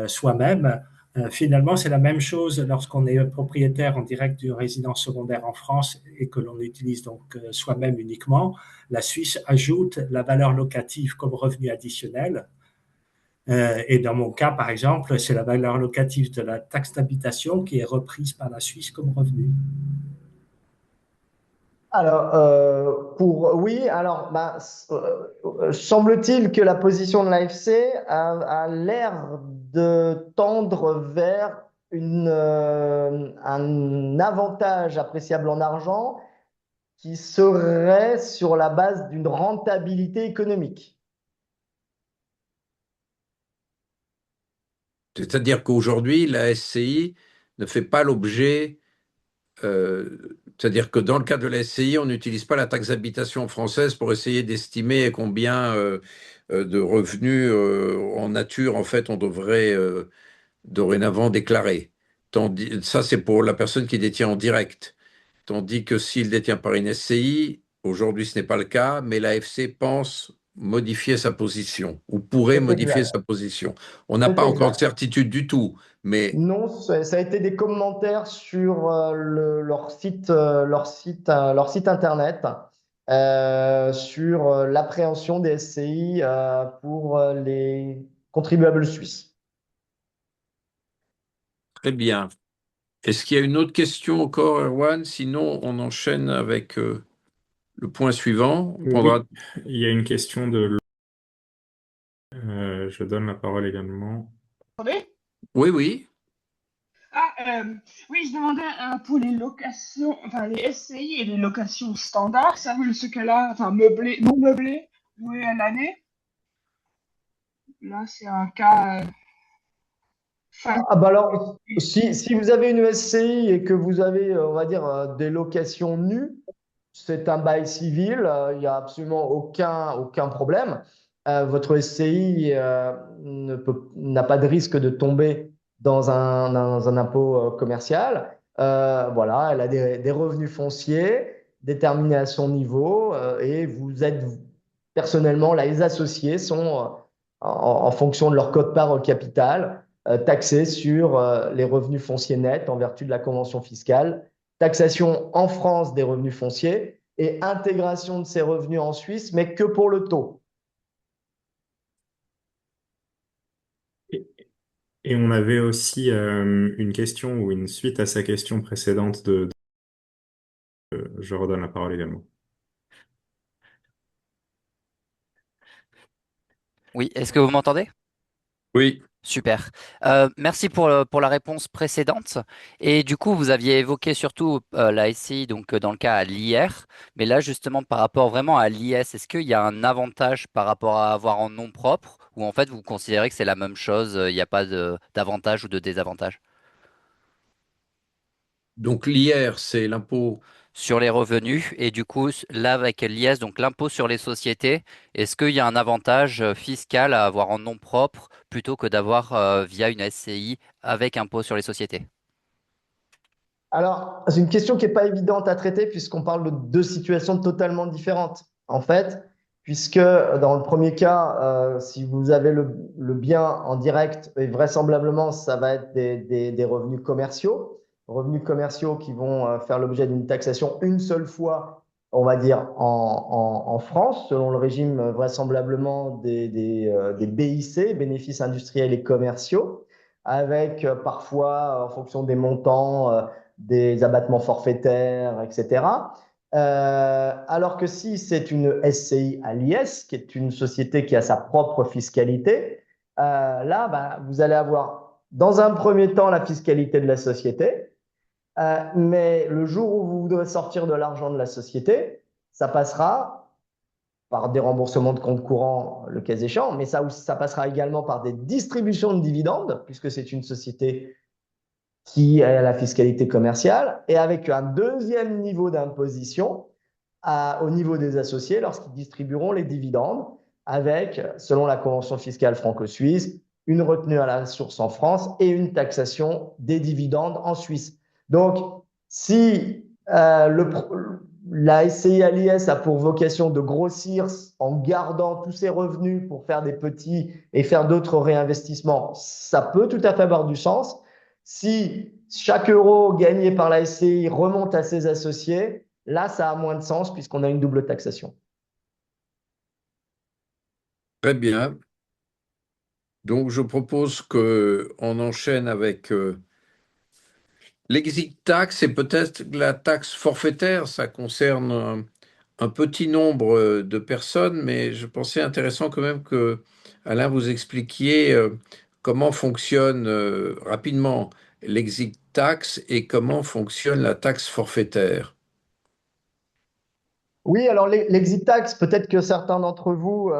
soi-même, finalement, c'est la même chose lorsqu'on est propriétaire en direct d'une résidence secondaire en France et que l'on utilise donc soi-même uniquement. La Suisse ajoute la valeur locative comme revenu additionnel. Et dans mon cas, par exemple, c'est la valeur locative de la taxe d'habitation qui est reprise par la Suisse comme revenu. Alors, oui, alors, semble-t-il que la position de l'AFC a l'air de tendre vers un avantage appréciable en argent qui serait sur la base d'une rentabilité économique. C'est-à-dire qu'aujourd'hui, la SCI ne fait pas l'objet, c'est-à-dire que dans le cas de la SCI, on n'utilise pas la taxe d'habitation française pour essayer d'estimer combien de revenus en nature, en fait, on devrait dorénavant déclarer. Ça, c'est pour la personne qui détient en direct. Tandis que s'il détient par une SCI, aujourd'hui ce n'est pas le cas, mais l'AFC pense modifier sa position ou pourrait C'est modifier exact. sa position. On n'a C'est pas encore de exact. certitude du tout, mais Non, ça a été des commentaires sur leur site, leur site internet sur l'appréhension des SCI pour les contribuables suisses. très bien. Est-ce qu'il y a une autre question encore, Erwan? Sinon, on enchaîne avec le point suivant. On Oui, prendra... il y a une question de... je donne la parole également. Attendez. Oui, oui. Oui, je demandais pour les locations, enfin les SCI et les locations standards, ça veut ce cas-là, enfin meublé, non meublé, loué à l'année. Là, c'est un cas. Alors, si vous avez une SCI et que vous avez, on va dire, des locations nues, c'est un bail civil, il n'y a absolument aucun problème. Votre SCI n'a pas de risque de tomber dans un impôt commercial. Voilà, elle a des revenus fonciers déterminés à son niveau et vous êtes personnellement, là, les associés sont en fonction de leur quote-part au capital taxés sur les revenus fonciers nets en vertu de la convention fiscale, taxation en France des revenus fonciers et intégration de ces revenus en Suisse, mais que pour le taux. Et on avait aussi une question ou une suite à sa question précédente je redonne la parole également. Oui, est-ce que vous m'entendez? Oui. Super. Merci pour la réponse précédente. Et du coup, vous aviez évoqué surtout la SCI, donc dans le cas à l'IR. Mais là, justement, par rapport vraiment à l'IS, est-ce qu'il y a un avantage par rapport à avoir en nom propre ou en fait, vous considérez que c'est la même chose, il n'y a pas d'avantage ou de désavantage? Donc l'IR, c'est l'impôt. Sur les revenus et du coup, là, avec l'IS, donc l'impôt sur les sociétés, est-ce qu'il y a un avantage fiscal à avoir en nom propre plutôt que d'avoir via une SCI avec impôt sur les sociétés? Alors, c'est une question qui n'est pas évidente à traiter puisqu'on parle de deux situations totalement différentes. En fait, puisque dans le premier cas, si vous avez le bien en direct, et vraisemblablement, ça va être des revenus commerciaux qui vont faire l'objet d'une taxation une seule fois, on va dire, en France, selon le régime vraisemblablement des BIC, bénéfices industriels et commerciaux, avec parfois, en fonction des montants, des abattements forfaitaires, etc. Alors que si c'est une SCI à l'IS, qui est une société qui a sa propre fiscalité, là, vous allez avoir dans un premier temps la fiscalité de la société, mais le jour où vous voudrez sortir de l'argent de la société, ça passera par des remboursements de comptes courants, le cas échéant, mais ça passera également par des distributions de dividendes, puisque c'est une société qui a la fiscalité commerciale, et avec un deuxième niveau d'imposition au niveau des associés lorsqu'ils distribueront les dividendes, avec, selon la convention fiscale franco-suisse, une retenue à la source en France et une taxation des dividendes en Suisse. Donc, Si la SCI à l'IS a pour vocation de grossir en gardant tous ses revenus pour faire des petits et faire d'autres réinvestissements, ça peut tout à fait avoir du sens. Si chaque euro gagné par la SCI remonte à ses associés, là, ça a moins de sens puisqu'on a une double taxation. Très bien. Donc, je propose qu'on enchaîne avec l'exit tax et peut-être la taxe forfaitaire. Ça concerne un petit nombre de personnes, mais je pensais intéressant quand même que Alain vous expliquiez comment fonctionne rapidement l'exit tax et comment fonctionne la taxe forfaitaire. Oui, alors l'exit tax, peut-être que certains d'entre vous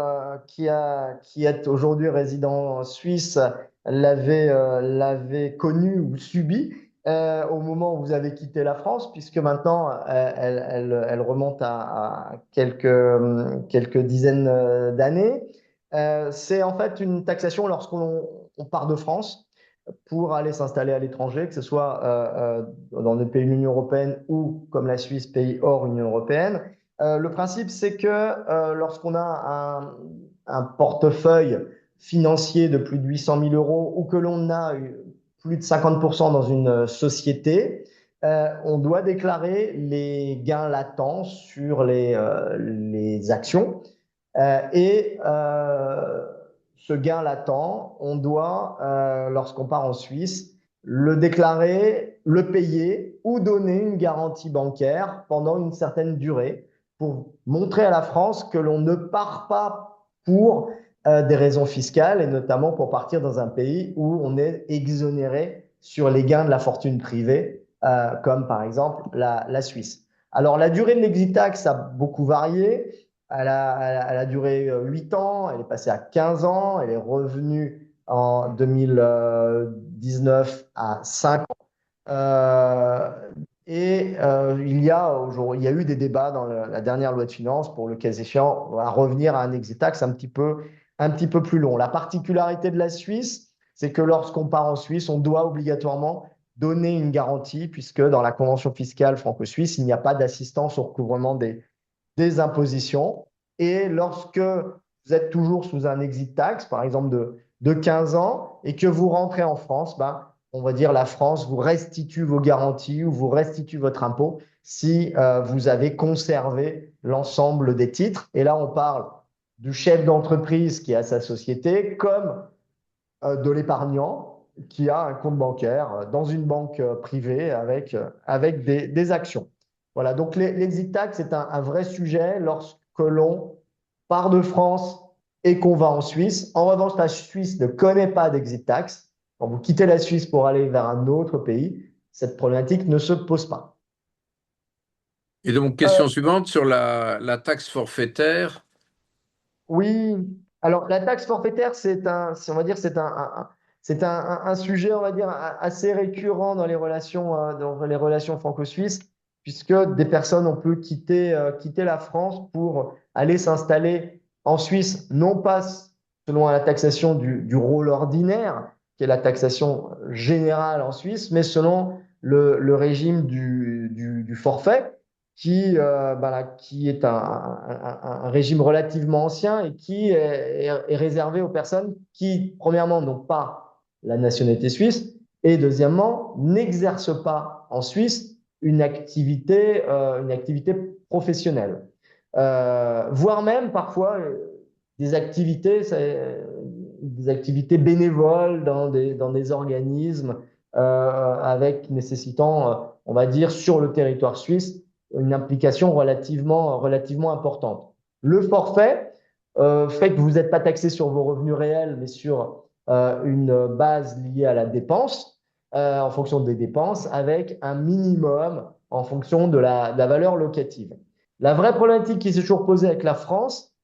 qui êtes aujourd'hui résidents en Suisse l'avaient connu ou subi au moment où vous avez quitté la France, puisque maintenant elle remonte à quelques dizaines d'années. C'est en fait une taxation lorsqu'on part de France pour aller s'installer à l'étranger, que ce soit dans des pays de l'Union européenne ou, comme la Suisse, pays hors Union européenne. Le principe, c'est que lorsqu'on a un portefeuille financier de plus de 800 000 euros ou que l'on a plus de 50% dans une société, on doit déclarer les gains latents sur les actions. Ce gain latent, on doit, lorsqu'on part en Suisse, le déclarer, le payer ou donner une garantie bancaire pendant une certaine durée pour montrer à la France que l'on ne part pas pour des raisons fiscales et notamment pour partir dans un pays où on est exonéré sur les gains de la fortune privée, comme par exemple la Suisse. Alors la durée de l'exit tax a beaucoup varié. Elle a duré 8 ans, elle est passée à 15 ans, elle est revenue en 2019 à 5 ans. Il y a eu des débats dans la dernière loi de finances pour le cas échéant à revenir à un exit tax un petit peu plus long. La particularité de la Suisse, c'est que lorsqu'on part en Suisse, on doit obligatoirement donner une garantie puisque dans la convention fiscale franco-suisse, il n'y a pas d'assistance au recouvrement des impositions. Et lorsque vous êtes toujours sous un exit tax, par exemple de 15 ans, et que vous rentrez en France, on va dire la France vous restitue vos garanties ou vous restitue votre impôt si vous avez conservé l'ensemble des titres. Et là, on parle du chef d'entreprise qui a sa société comme de l'épargnant qui a un compte bancaire dans une banque privée avec des actions. Voilà, donc l'exit tax est un vrai sujet lorsque l'on part de France et qu'on va en Suisse. En revanche, la Suisse ne connaît pas d'exit tax. Quand vous quittez la Suisse pour aller vers un autre pays, cette problématique ne se pose pas. Et donc, question suivante sur la taxe forfaitaire. Oui, alors la taxe forfaitaire, on va dire, c'est un sujet, on va dire, assez récurrent dans les relations franco-suisses, puisque des personnes ont pu quitter la France pour aller s'installer en Suisse, non pas selon la taxation du rôle ordinaire, qui est la taxation générale en Suisse, mais selon le régime du forfait qui est un régime relativement ancien et qui est réservé aux personnes qui, premièrement, n'ont pas la nationalité suisse et, deuxièmement, n'exercent pas en Suisse une activité professionnelle. Voire même parfois des activités bénévoles dans des organismes avec nécessitant, on va dire, sur le territoire suisse, une implication relativement importante. Le forfait fait que vous n'êtes pas taxé sur vos revenus réels, mais sur une base liée à la dépense, en fonction des dépenses, avec un minimum en fonction de la valeur locative. La vraie problématique qui s'est toujours posée avec la France,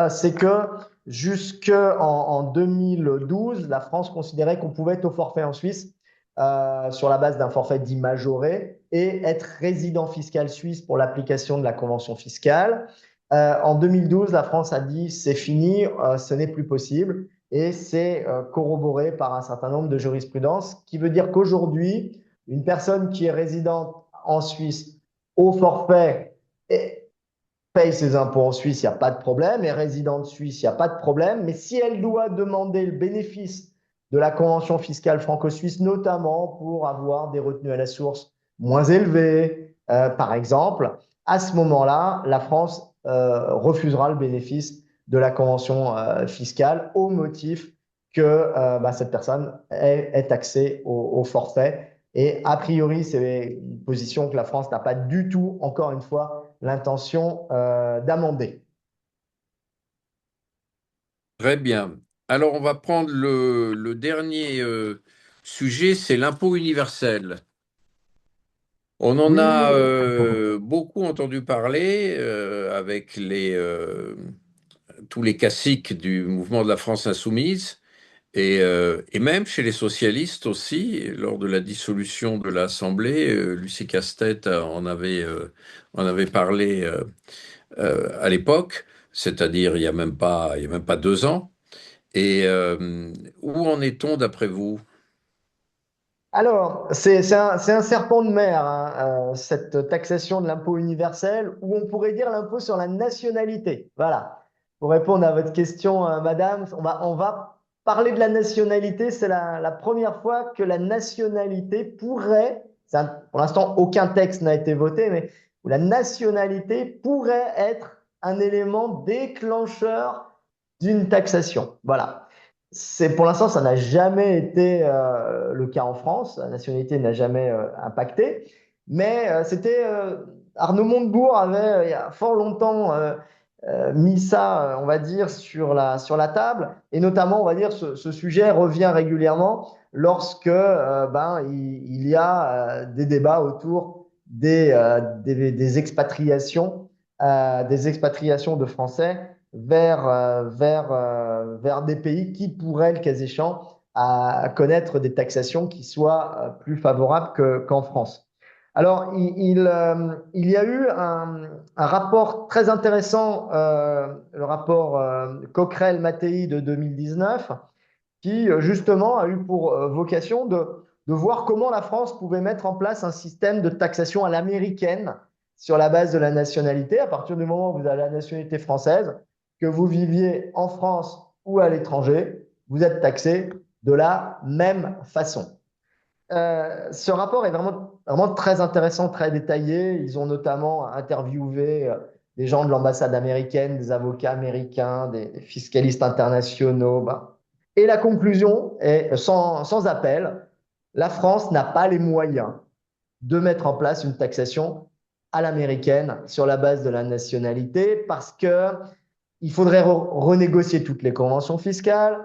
c'est que jusqu'en 2012, la France considérait qu'on pouvait être au forfait en Suisse sur la base d'un forfait dit majoré et être résident fiscal suisse pour l'application de la convention fiscale. En 2012, la France a dit c'est fini, ce n'est plus possible et c'est corroboré par un certain nombre de jurisprudences qui veut dire qu'aujourd'hui, une personne qui est résidente en Suisse au forfait paye ses impôts en Suisse, il n'y a pas de problème, est résidente suisse, il n'y a pas de problème, mais si elle doit demander le bénéfice de la convention fiscale franco-suisse, notamment pour avoir des retenues à la source moins élevées, par exemple, à ce moment-là, la France refusera le bénéfice de la convention fiscale au motif que cette personne est taxée au forfait. Et a priori, c'est une position que la France n'a pas du tout, encore une fois, l'intention d'amender. Très bien. Alors, on va prendre le dernier sujet, c'est l'impôt universel. On en Oui, a beaucoup entendu parler avec tous les caciques du mouvement de la France insoumise et même chez les socialistes aussi, lors de la dissolution de l'Assemblée, Lucie Castet en avait parlé à l'époque, c'est-à-dire il y a même pas 2 ans. Et où en est-on d'après vous? alors, c'est un serpent de mer, hein, cette taxation de l'impôt universel, ou on pourrait dire l'impôt sur la nationalité. Voilà. Pour répondre à votre question, madame, on va parler de la nationalité. C'est la première fois que la nationalité pourrait, pour l'instant, aucun texte n'a été voté, mais où la nationalité pourrait être un élément déclencheur d'une taxation. Voilà. Pour l'instant, ça n'a jamais été le cas en France. La nationalité n'a jamais impacté. Mais Arnaud Montebourg avait, il y a fort longtemps, mis ça, on va dire, sur la table. Et notamment, on va dire, ce sujet revient régulièrement lorsque il y a des débats autour des expatriations de Français vers des pays qui pourraient, le cas échéant, à connaître des taxations qui soient plus favorables qu'en France. Alors, il y a eu un rapport très intéressant, le rapport Coquerel-Mattei de 2019, qui justement a eu pour vocation de voir comment la France pouvait mettre en place un système de taxation à l'américaine sur la base de la nationalité. À partir du moment où vous avez la nationalité française, que vous viviez en France ou à l'étranger, vous êtes taxé de la même façon. Ce rapport est vraiment, vraiment très intéressant, très détaillé. Ils ont notamment interviewé des gens de l'ambassade américaine, des avocats américains, des fiscalistes internationaux. Et la conclusion est sans appel, la France n'a pas les moyens de mettre en place une taxation à l'américaine sur la base de la nationalité parce que il faudrait renégocier toutes les conventions fiscales,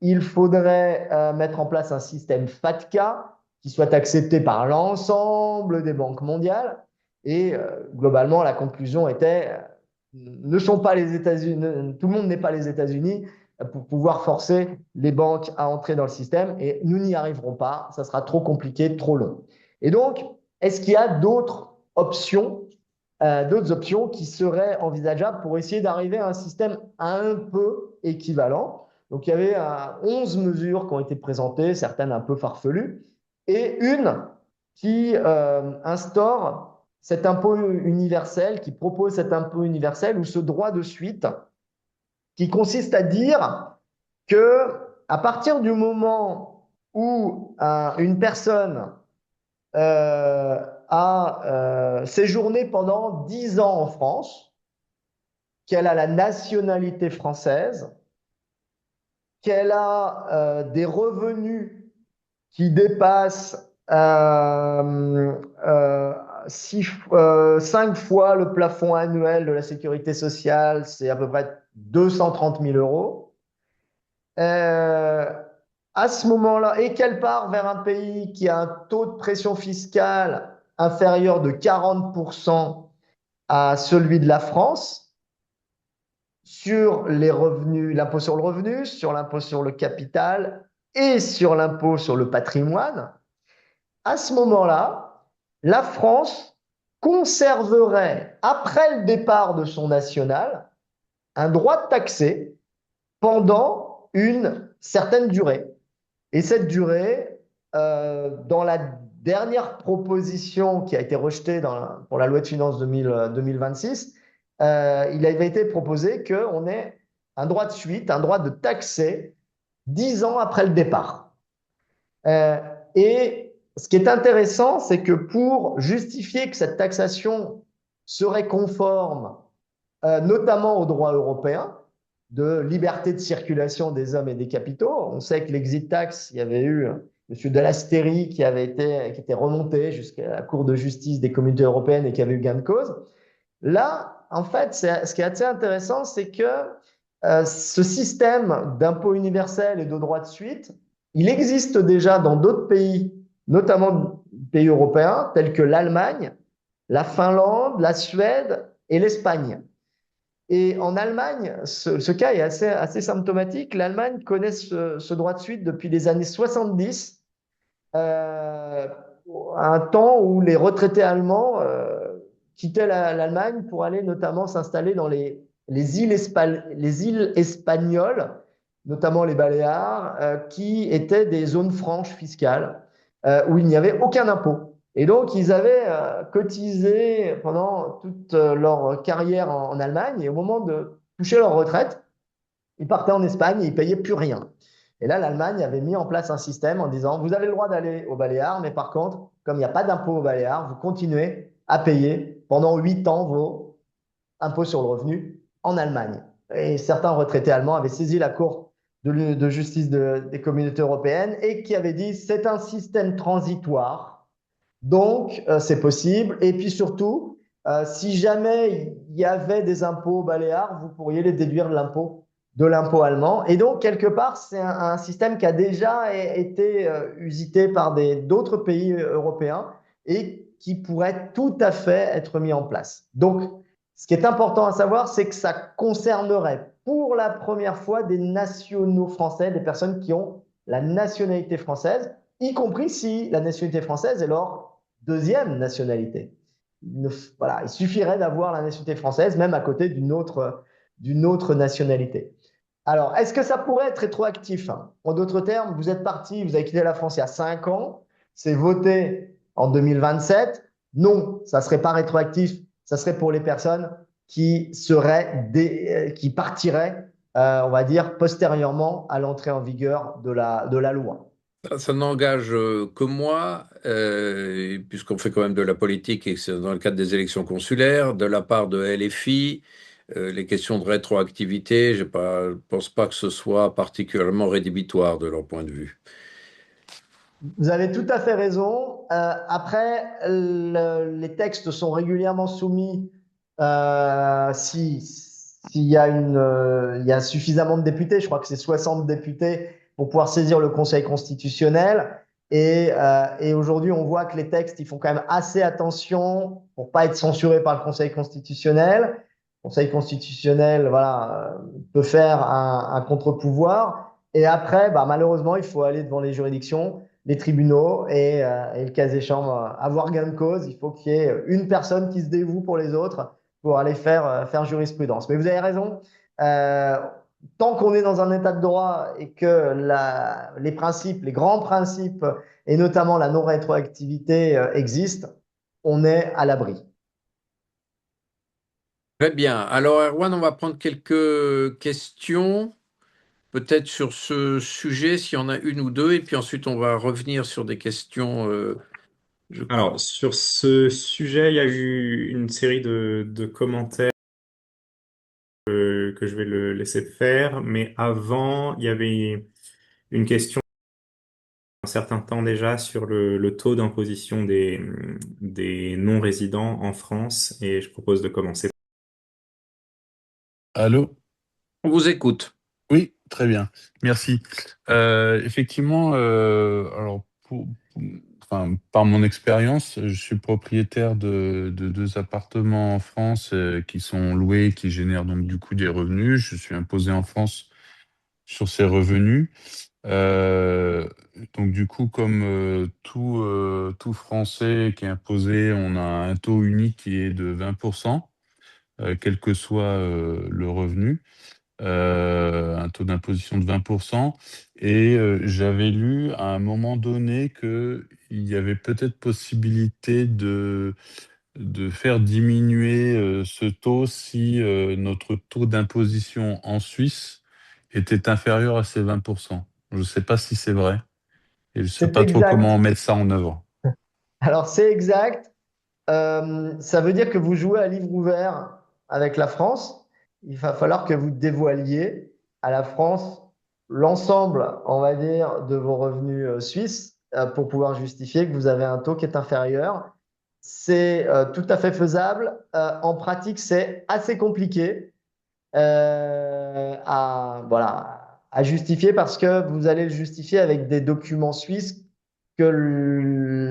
il faudrait mettre en place un système FATCA qui soit accepté par l'ensemble des banques mondiales. Et globalement, la conclusion était ne sont pas les États-Unis, tout le monde n'est pas les États-Unis pour pouvoir forcer les banques à entrer dans le système et nous n'y arriverons pas, ça sera trop compliqué, trop long. Et donc, est-ce qu'il y a d'autres options qui seraient envisageables pour essayer d'arriver à un système un peu équivalent? Donc, il y avait 11 mesures qui ont été présentées, certaines un peu farfelues, et une qui instaure cet impôt universel, qui propose cet impôt universel ou ce droit de suite, qui consiste à dire que à partir du moment où une personne a séjourné pendant 10 ans en France, qu'elle a la nationalité française, qu'elle a des revenus qui dépassent 5 fois le plafond annuel de la sécurité sociale, c'est à peu près 230 000 euros. À ce moment-là, et qu'elle part vers un pays qui a un taux de pression fiscale inférieur de 40% à celui de la France, sur les revenus, l'impôt sur le revenu, sur l'impôt sur le capital et sur l'impôt sur le patrimoine, à ce moment-là, la France conserverait, après le départ de son national, un droit de taxer pendant une certaine durée. Et cette durée, dans la dernière proposition qui a été rejetée pour la loi de finances 2026, il avait été proposé qu'on ait un droit de suite, un droit de taxer 10 ans après le départ. Et ce qui est intéressant, c'est que pour justifier que cette taxation serait conforme, notamment au droit européen, de liberté de circulation des hommes et des capitaux. On sait que l'exit tax, il y avait eu M. Delasteri qui était remonté jusqu'à la Cour de justice des communautés européennes et qui avait eu gain de cause. Là, en fait, ce qui est assez intéressant, c'est que ce système d'impôt universel et de droit de suite, il existe déjà dans d'autres pays, notamment pays européens, tels que l'Allemagne, la Finlande, la Suède et l'Espagne. Et en Allemagne, ce cas est assez symptomatique. L'Allemagne connaît ce droit de suite depuis les années 70, un temps où les retraités allemands quittaient l'Allemagne pour aller notamment s'installer dans les îles espagnoles, notamment les Baléares, qui étaient des zones franches fiscales où il n'y avait aucun impôt. Et donc, ils avaient cotisé pendant toute leur carrière en Allemagne, et au moment de toucher leur retraite, ils partaient en Espagne et ils ne payaient plus rien. Et là, l'Allemagne avait mis en place un système en disant, vous avez le droit d'aller aux Baléares, mais par contre, comme il n'y a pas d'impôt aux Baléares, vous continuez à payer pendant 8 ans vos impôts sur le revenu en Allemagne. Et certains retraités allemands avaient saisi la Cour de justice des communautés européennes et qui avaient dit, c'est un système transitoire. Donc, c'est possible. Et puis surtout, si jamais il y avait des impôts baléares, vous pourriez les déduire de l'impôt allemand. Et donc, quelque part, c'est un système qui a déjà été usité par d'autres pays européens et qui pourrait tout à fait être mis en place. Donc, ce qui est important à savoir, c'est que ça concernerait pour la première fois des nationaux français, des personnes qui ont la nationalité française, y compris si la nationalité française est leur deuxième nationalité. Voilà, il suffirait d'avoir la nationalité française, même à côté d'une autre nationalité. Alors, est-ce que ça pourrait être rétroactif? En d'autres termes, vous êtes parti, vous avez quitté la France il y a 5 ans, c'est voté en 2027. Non, ça ne serait pas rétroactif, ça serait pour les personnes qui partiraient, on va dire, postérieurement à l'entrée en vigueur de la loi. Ça n'engage que moi, puisqu'on fait quand même de la politique et que c'est dans le cadre des élections consulaires, de la part de LFI, les questions de rétroactivité, je ne pense pas que ce soit particulièrement rédhibitoire de leur point de vue. Vous avez tout à fait raison. Après, les textes sont régulièrement soumis s'il y a suffisamment de députés, je crois que c'est 60 députés pour pouvoir saisir le Conseil constitutionnel. Et aujourd'hui, on voit que les textes, ils font quand même assez attention pour pas être censurés par le Conseil constitutionnel. Le Conseil constitutionnel, voilà, peut faire un contre-pouvoir. Et après, malheureusement, il faut aller devant les juridictions, les tribunaux et le cas échéant, avoir gain de cause. Il faut qu'il y ait une personne qui se dévoue pour les autres pour aller faire jurisprudence. Mais vous avez raison. Tant qu'on est dans un état de droit et que les principes, les grands principes, et notamment la non-rétroactivité existent, on est à l'abri. Très bien. Alors, Erwan, on va prendre quelques questions, peut-être sur ce sujet, s'il y en a une ou deux, et puis ensuite on va revenir sur des questions. Alors, sur ce sujet, il y a eu une série de commentaires que je vais le laisser faire, mais avant, il y avait une question un certain temps déjà sur le taux d'imposition des non-résidents en France, et je propose de commencer. Allô? On vous écoute. Oui, très bien. Merci. Effectivement, alors enfin, par mon expérience, je suis propriétaire de 2 appartements en France qui sont loués, qui génèrent donc du coup des revenus. Je suis imposé en France sur ces revenus. Euh, donc du coup, comme tout Français qui est imposé, on a un taux unique qui est de 20%, quel que soit le revenu. un taux d'imposition de 20%. Et j'avais lu à un moment donné qu'il y avait peut-être possibilité de faire diminuer ce taux si notre taux d'imposition en Suisse était inférieur à ces 20%. Je ne sais pas si c'est vrai et je ne sais C'est pas trop exact. comment mettre ça en œuvre. Alors, c'est exact. Ça veut dire que vous jouez à livre ouvert avec la France. Il va falloir que vous dévoiliez à la France l'ensemble, on va dire, de vos revenus suisses pour pouvoir justifier que vous avez un taux qui est inférieur. C'est tout à fait faisable. En pratique, c'est assez compliqué à justifier parce que vous allez le justifier avec des documents suisses que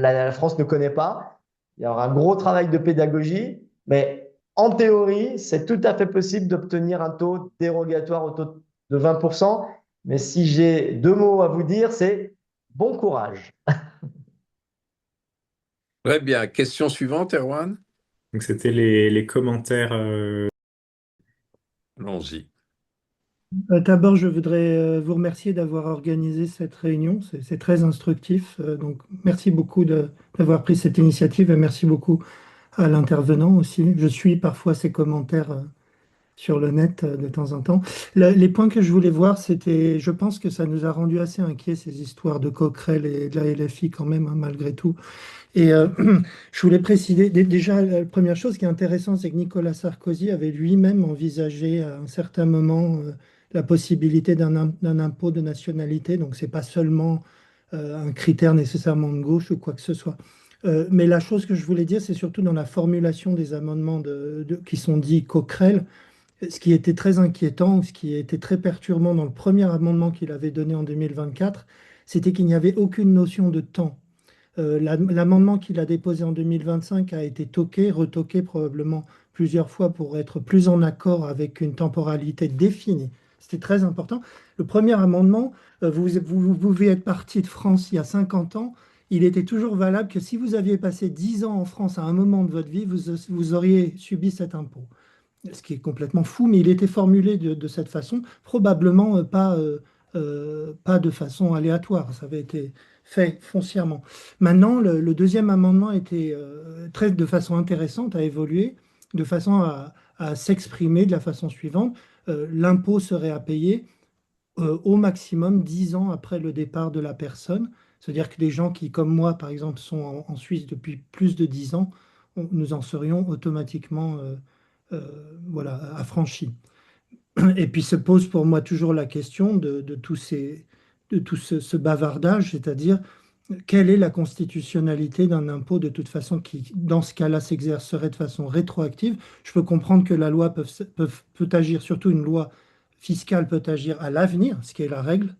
la France ne connaît pas. Il y aura un gros travail de pédagogie, mais en théorie, c'est tout à fait possible d'obtenir un taux dérogatoire au taux de 20%. Mais si j'ai deux mots à vous dire, c'est bon courage. Très bien. Question suivante, Erwan. Donc, c'était les commentaires. Allons-y. D'abord, je voudrais vous remercier d'avoir organisé cette réunion. C'est très instructif. Donc, merci beaucoup d'avoir pris cette initiative et merci beaucoup à l'intervenant aussi. Je suis parfois ces commentaires sur le net de temps en temps. Les points que je voulais voir, c'était, je pense que ça nous a rendu assez inquiets, ces histoires de Coquerel et de la LFI quand même, hein, malgré tout. Et je voulais préciser, déjà, la première chose qui est intéressante, c'est que Nicolas Sarkozy avait lui-même envisagé à un certain moment la possibilité d'un impôt de nationalité. Donc, ce n'est pas seulement un critère nécessairement de gauche ou quoi que ce soit. Mais la chose que je voulais dire, c'est surtout dans la formulation des amendements qui sont dits Coquerel. Ce qui était très inquiétant, ce qui était très perturbant dans le premier amendement qu'il avait donné en 2024, c'était qu'il n'y avait aucune notion de temps. L'amendement qu'il a déposé en 2025 a été toqué, retoqué probablement plusieurs fois pour être plus en accord avec une temporalité définie. C'était très important. Le premier amendement, vous pouvez être parti de France il y a 50 ans, il était toujours valable que si vous aviez passé 10 ans en France à un moment de votre vie, vous auriez subi cet impôt. Ce qui est complètement fou, mais il était formulé de cette façon, probablement pas de façon aléatoire. Ça avait été fait foncièrement. Maintenant, le deuxième amendement était de façon intéressante à évoluer, de façon à s'exprimer de la façon suivante. L'impôt serait à payer au maximum 10 ans après le départ de la personne. C'est-à-dire que les gens qui, comme moi, par exemple, sont en Suisse depuis plus de 10 ans, nous en serions automatiquement voilà, affranchis. Et puis se pose pour moi toujours la question de tout ce bavardage, c'est-à-dire quelle est la constitutionnalité d'un impôt de toute façon qui, dans ce cas-là, s'exercerait de façon rétroactive. Je peux comprendre que la loi peut agir, surtout une loi fiscale peut agir à l'avenir, ce qui est la règle.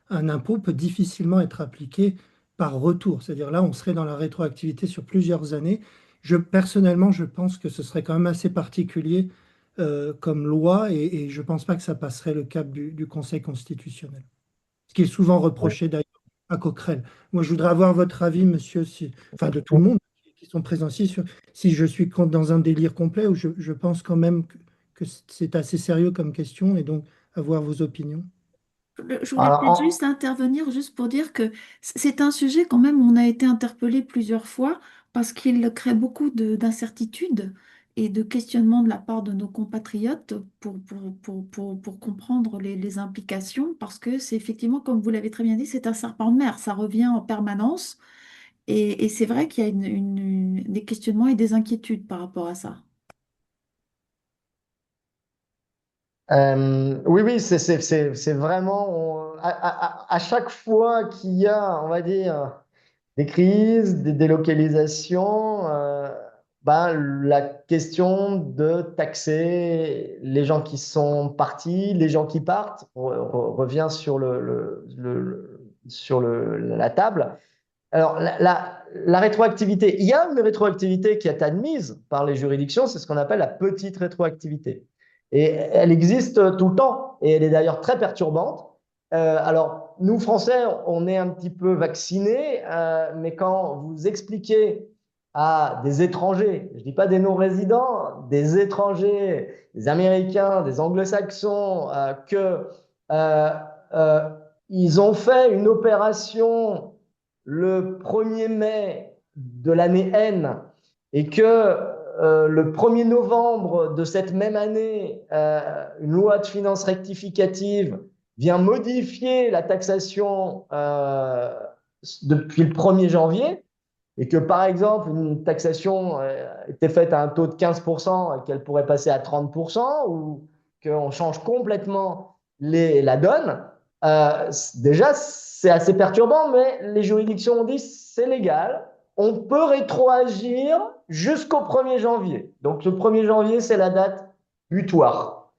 Un impôt peut difficilement être appliqué par retour. C'est-à-dire là, on serait dans la rétroactivité sur plusieurs années. Personnellement, je pense que ce serait quand même assez particulier comme loi et je ne pense pas que ça passerait le cap du Conseil constitutionnel. Ce qui est souvent reproché d'ailleurs à Coquerel. Moi, je voudrais avoir votre avis, monsieur, enfin de tout le monde qui sont présents ici, sur si je suis dans un délire complet ou je pense quand même que c'est assez sérieux comme question et donc avoir vos opinions. Je voulais Alors, peut-être juste intervenir juste pour dire que c'est un sujet quand même où on a été interpellé plusieurs fois parce qu'il crée beaucoup d'incertitudes et de questionnements de la part de nos compatriotes pour comprendre les implications parce que c'est effectivement, comme vous l'avez très bien dit, c'est un serpent de mer, ça revient en permanence et c'est vrai qu'il y a des questionnements et des inquiétudes par rapport à ça. Oui, oui, c'est vraiment à chaque fois qu'il y a, on va dire, des crises, des délocalisations, ben, la question de taxer les gens qui sont partis, les gens qui partent, revient sur la table. Alors, la rétroactivité, il y a une rétroactivité qui est admise par les juridictions, c'est ce qu'on appelle la petite rétroactivité. Et elle existe tout le temps, et elle est d'ailleurs très perturbante. Alors, nous, Français, on est un petit peu vaccinés, mais quand vous expliquez à des étrangers, je ne dis pas des non-résidents, des étrangers, des Américains, des Anglo-Saxons, euh, euh, ils ont fait une opération le 1er mai de l'année N et que le 1er novembre de cette même année, une loi de finances rectificative vient modifier la taxation depuis le 1er janvier, et que par exemple une taxation était faite à un taux de 15% et qu'elle pourrait passer à 30%, ou qu'on change complètement la donne, déjà c'est assez perturbant, mais les juridictions ont dit c'est légal, on peut rétroagir jusqu'au 1er janvier. Donc le 1er janvier, c'est la date butoir.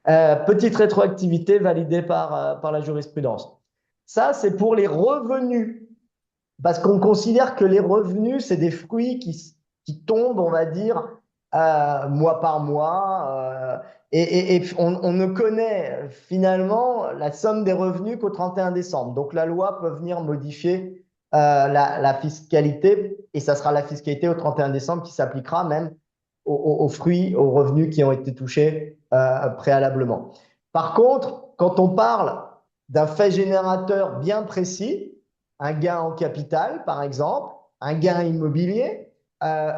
Petite rétroactivité validée par la jurisprudence. Ça, c'est pour les revenus. Parce qu'on considère que les revenus, c'est des fruits qui tombent, on va dire, mois par mois. Et on ne connaît finalement la somme des revenus qu'au 31 décembre. Donc la loi peut venir modifier la fiscalité, et ça sera la fiscalité au 31 décembre qui s'appliquera même aux fruits, aux revenus qui ont été touchés préalablement. Par contre, quand on parle d'un fait générateur bien précis, un gain en capital, par exemple, un gain immobilier,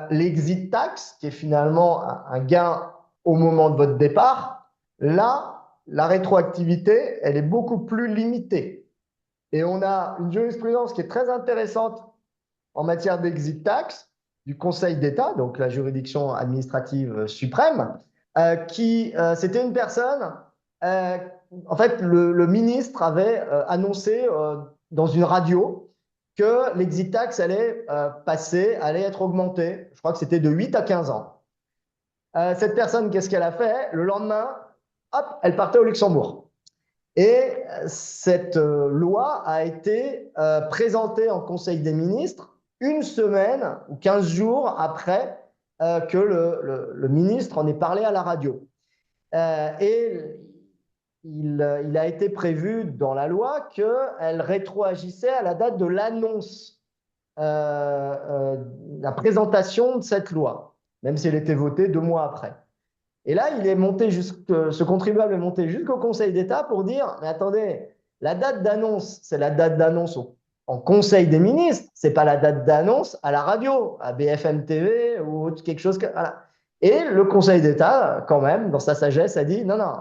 l'exit tax, qui est finalement un gain au moment de votre départ, là, la rétroactivité, elle est beaucoup plus limitée. Et on a une jurisprudence qui est très intéressante en matière d'exit tax du Conseil d'État, donc la juridiction administrative suprême, c'était une personne, en fait, le ministre avait annoncé dans une radio que l'exit tax allait allait être augmenté. Je crois que c'était de 8 à 15 ans. Cette personne, qu'est-ce qu'elle a fait? Le lendemain, hop, elle partait au Luxembourg. Et cette loi a été présentée en Conseil des ministres une semaine ou 15 jours après que le ministre en ait parlé à la radio. Et il a été prévu dans la loi qu'elle rétroagissait à la date de l'annonce, la présentation de cette loi, même si elle était votée 2 mois après. Et là, ce contribuable est monté jusqu'au Conseil d'État pour dire, mais attendez, la date d'annonce, c'est la date d'annonce en Conseil des ministres, c'est pas la date d'annonce à la radio, à BFM TV ou quelque chose. Voilà. Et le Conseil d'État, quand même, dans sa sagesse, a dit, non, non,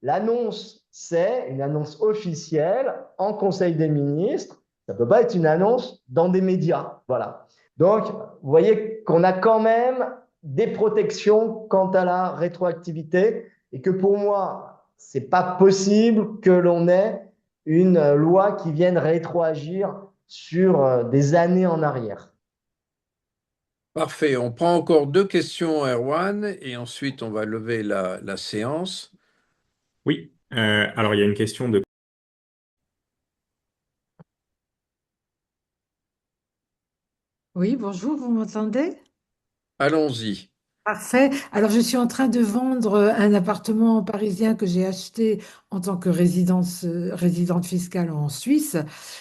l'annonce, c'est une annonce officielle en Conseil des ministres, ça peut pas être une annonce dans des médias. Voilà. Donc, vous voyez qu'on a quand même des protections quant à la rétroactivité, et que pour moi, c'est pas possible que l'on ait une loi qui vienne rétroagir sur des années en arrière. Parfait. On prend encore 2 questions, Erwan, et ensuite on va lever la séance. Oui, alors il y a une question de... Oui, bonjour, vous m'entendez? Allons-y. Parfait. Alors, je suis en train de vendre un appartement parisien que j'ai acheté en tant que résidente fiscale en Suisse.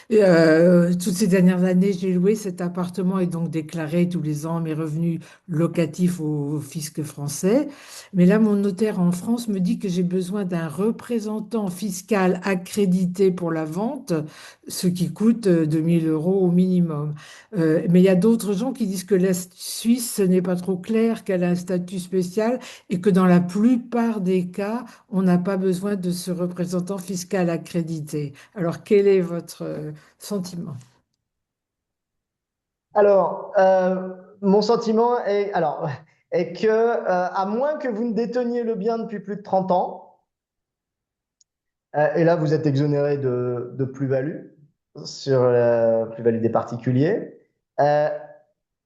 Toutes ces dernières années, j'ai loué cet appartement et donc déclaré tous les ans mes revenus locatifs au fisc français. Mais là, mon notaire en France me dit que j'ai besoin d'un représentant fiscal accrédité pour la vente, ce qui coûte 2000 euros au minimum. Mais il y a d'autres gens qui disent que la Suisse, ce n'est pas trop clair, qu'elle a un statut spécial et que dans la plupart des cas, on n'a pas besoin de ce représentant fiscal accrédité. Alors, quel est votre sentiment? Alors, mon sentiment est que, à moins que vous ne déteniez le bien depuis plus de 30 ans, et là, vous êtes exonéré de plus-value sur la plus-value des particuliers,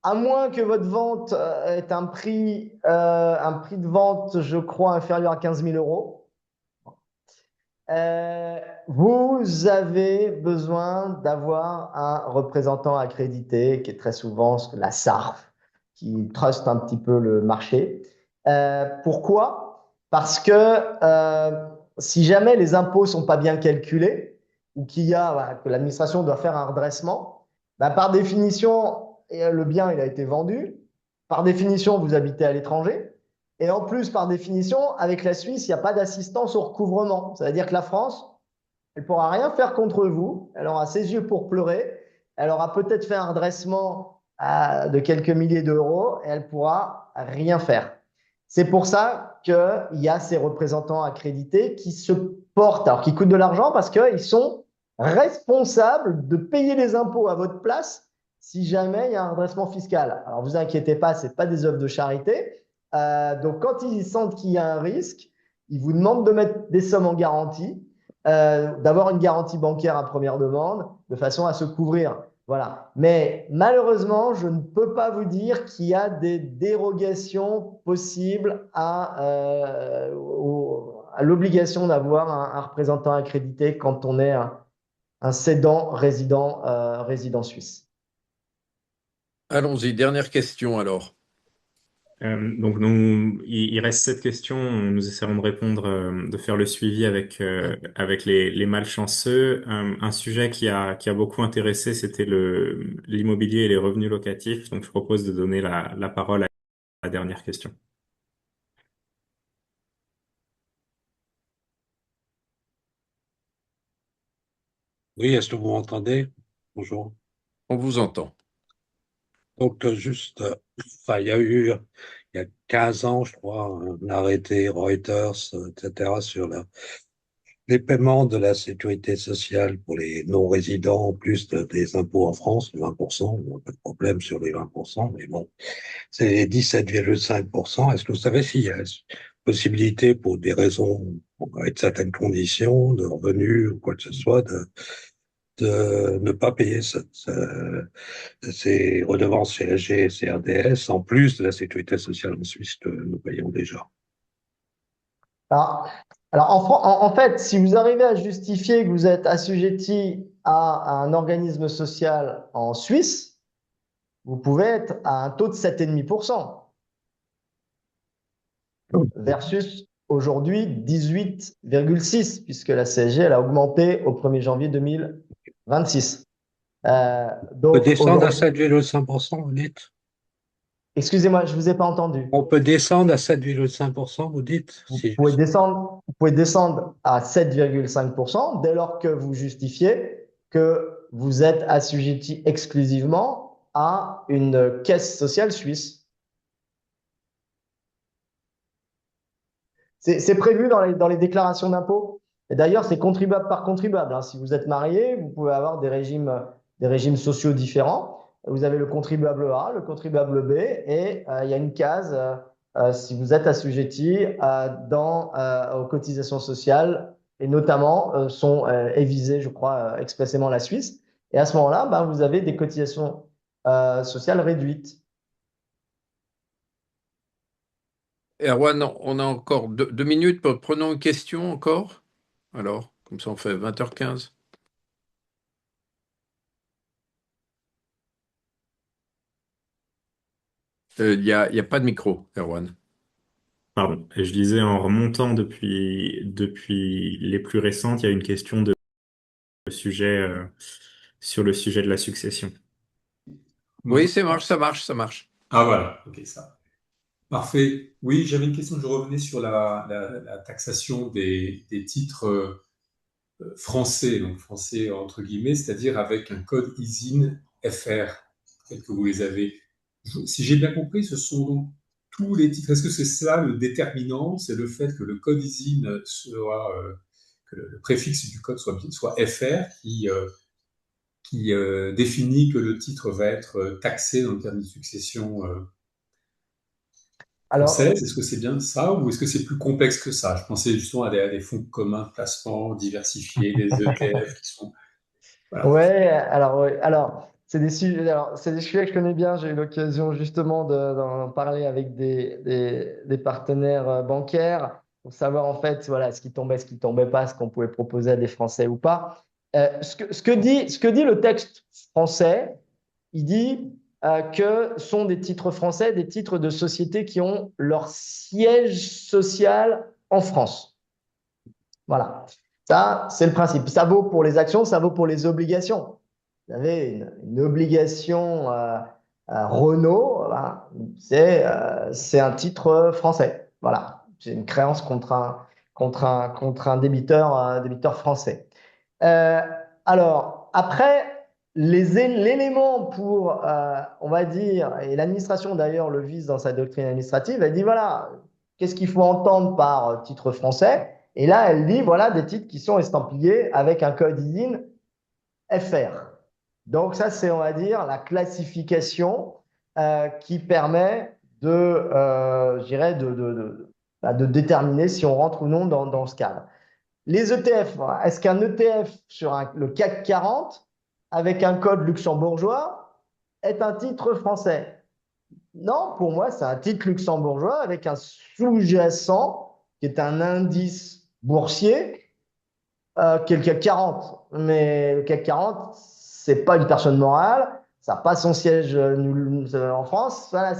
à moins que votre vente ait un prix de vente, je crois, inférieur à 15 000 euros, vous avez besoin d'avoir un représentant accrédité, qui est très souvent la SARF, qui truste un petit peu le marché. Pourquoi? Parce que si jamais les impôts sont pas bien calculés, ou que l'administration doit faire un redressement, bah, par définition, le bien il a été vendu, par définition, vous habitez à l'étranger. Et en plus, par définition, avec la Suisse, il n'y a pas d'assistance au recouvrement. Ça veut dire que la France, elle ne pourra rien faire contre vous. Elle aura ses yeux pour pleurer. Elle aura peut-être fait un redressement de quelques milliers d'euros et elle ne pourra rien faire. C'est pour ça qu'il y a ces représentants accrédités qui se portent, alors qui coûtent de l'argent parce qu'ils sont responsables de payer les impôts à votre place si jamais il y a un redressement fiscal. Alors, vous inquiétez pas, ce n'est pas des œuvres de charité. Donc, quand ils sentent qu'il y a un risque, ils vous demandent de mettre des sommes en garantie, d'avoir une garantie bancaire à première demande, de façon à se couvrir. Voilà. Mais malheureusement, je ne peux pas vous dire qu'il y a des dérogations possibles à l'obligation d'avoir un représentant accrédité quand on est un cédant résident suisse. Allons-y, dernière question alors. Donc, il reste 7 questions. Nous essaierons de répondre, de faire le suivi avec les malchanceux. Un sujet qui a beaucoup intéressé, c'était l'immobilier et les revenus locatifs. Donc, je propose de donner la parole à la dernière question. Oui, est-ce que vous m'entendez? Bonjour. On vous entend. Donc, juste, il y a eu, il y a 15 ans, je crois, un arrêté Reuters, etc., sur les paiements de la sécurité sociale pour les non-résidents, en plus des impôts en France, le 20%. Pas de problème sur les 20%, mais bon, c'est 17,5%. Est-ce que vous savez s'il y a possibilité, pour des raisons, avec certaines conditions de revenus ou quoi que ce soit, de ne pas payer ces redevances CSG et CRDS, en plus de la sécurité sociale en Suisse que nous payons déjà? En fait, si vous arrivez à justifier que vous êtes assujetti à un organisme social en Suisse, vous pouvez être à un taux de 7,5% versus aujourd'hui 18,6%, puisque la CSG elle a augmenté au 1er janvier 2026. On peut descendre à 7,5%, vous dites? Excusez-moi, je ne vous ai pas entendu. On peut descendre à 7,5%, vous dites? Vous pouvez descendre à 7,5% dès lors que vous justifiez que vous êtes assujetti exclusivement à une caisse sociale suisse. C'est prévu dans les déclarations d'impôt. Et d'ailleurs, c'est contribuable par contribuable, hein. Si vous êtes marié, vous pouvez avoir des régimes sociaux différents. Vous avez le contribuable A, le contribuable B, et il y a une case si vous êtes assujetti aux cotisations sociales, et notamment est visée, je crois, expressément la Suisse. Et à ce moment-là, vous avez des cotisations sociales réduites. Erwan, on a encore 2 minutes. Prenons une question encore. Alors, comme ça, on fait 20h15. Il n'y a pas de micro, Erwan. Pardon. Et je disais, en remontant depuis les plus récentes, il y a une question sur le sujet de la succession. Oui, ça marche. Ah voilà, ok, ça. Parfait. Oui, j'avais une question, je revenais sur la taxation des titres français, donc français entre guillemets, c'est-à-dire avec un code ISIN FR, tel que vous les avez. Si j'ai bien compris, ce sont donc tous les titres. Est-ce que c'est ça le déterminant? C'est le fait que le code ISIN que le préfixe du code soit FR qui définit que le titre va être taxé dans le terme de succession française. Est-ce que c'est bien ça ou est-ce que c'est plus complexe que ça? Je pensais justement à des fonds communs de placement diversifiés, des ETF qui sont... Voilà. Ouais, alors c'est des sujets que je connais bien. J'ai eu l'occasion justement d'en parler avec des partenaires bancaires pour savoir en fait voilà, ce qui tombait pas, ce qu'on pouvait proposer à des Français ou pas. Ce que dit le texte français, il dit que sont des titres français, des titres de sociétés qui ont leur siège social en France. Voilà. Ça, c'est le principe. Ça vaut pour les actions, ça vaut pour les obligations. Vous avez une obligation Renault, c'est un titre français. Voilà, j'ai une créance contre un débiteur français. Euh, alors, après, l'élément pour, on va dire, et l'administration d'ailleurs le vise dans sa doctrine administrative, elle dit voilà, qu'est-ce qu'il faut entendre par titre français? Et là, elle dit voilà, des titres qui sont estampillés avec un code ISIN FR. Donc, ça, c'est, on va dire, la classification qui permet je dirais, de déterminer si on rentre ou non dans ce cadre. Les ETF, voilà. Est-ce qu'un ETF sur le CAC 40 avec un code luxembourgeois est un titre français? Non, pour moi, c'est un titre luxembourgeois avec un sous-jacent qui est un indice boursier qui est le CAC 40. Mais le CAC 40, c'est pas une personne morale, ça n'a pas son siège en France. Voilà,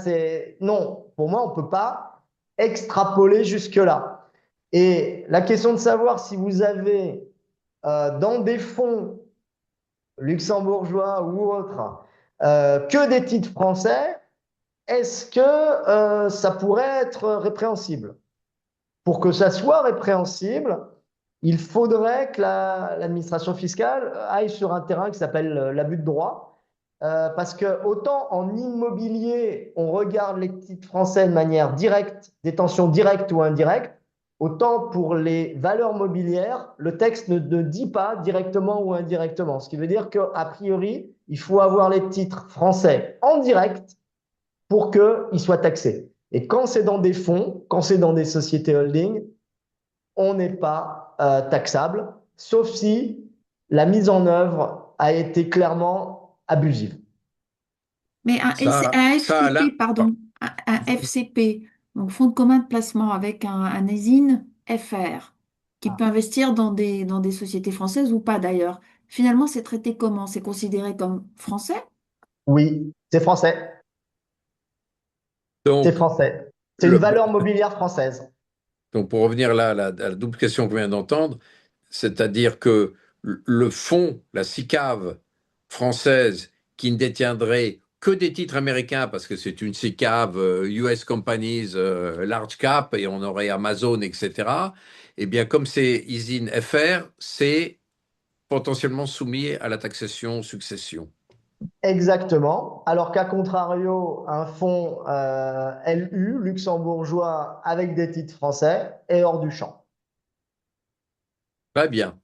non, pour moi, on ne peut pas extrapoler jusque-là. Et la question de savoir si vous avez dans des fonds luxembourgeois ou autres que des titres français, est-ce que ça pourrait être répréhensible? Pour que ça soit répréhensible, il faudrait que l'administration fiscale aille sur un terrain qui s'appelle l'abus de droit. Parce que autant en immobilier, on regarde les titres français de manière directe, détention directe ou indirecte, autant pour les valeurs mobilières, le texte ne dit pas directement ou indirectement. Ce qui veut dire qu'a priori, il faut avoir les titres français en direct pour qu'ils soient taxés. Et quand c'est dans des fonds, quand c'est dans des sociétés holding, on n'est pas taxable, sauf si la mise en œuvre a été clairement abusive. Mais un Ça, Alain, FCP, pardon, un FCP, donc fonds de commun de placement avec un ESIN FR, qui peut investir dans des sociétés françaises ou pas d'ailleurs. Finalement, c'est traité comment? C'est considéré comme français? Oui, c'est français. C'est donc, français. C'est une le, valeur mobilière française. donc pour revenir là à la double question qu'on vient d'entendre, c'est-à-dire que le fonds, la SICAV française, qui ne détiendrait que des titres américains, parce que c'est une SICAV US Companies Large Cap, et on aurait Amazon, etc., eh bien, comme c'est ISIN FR, c'est potentiellement soumis à la taxation succession. Exactement. Alors qu'à contrario, un fonds LU, luxembourgeois, avec des titres français, est hors du champ. Très bien.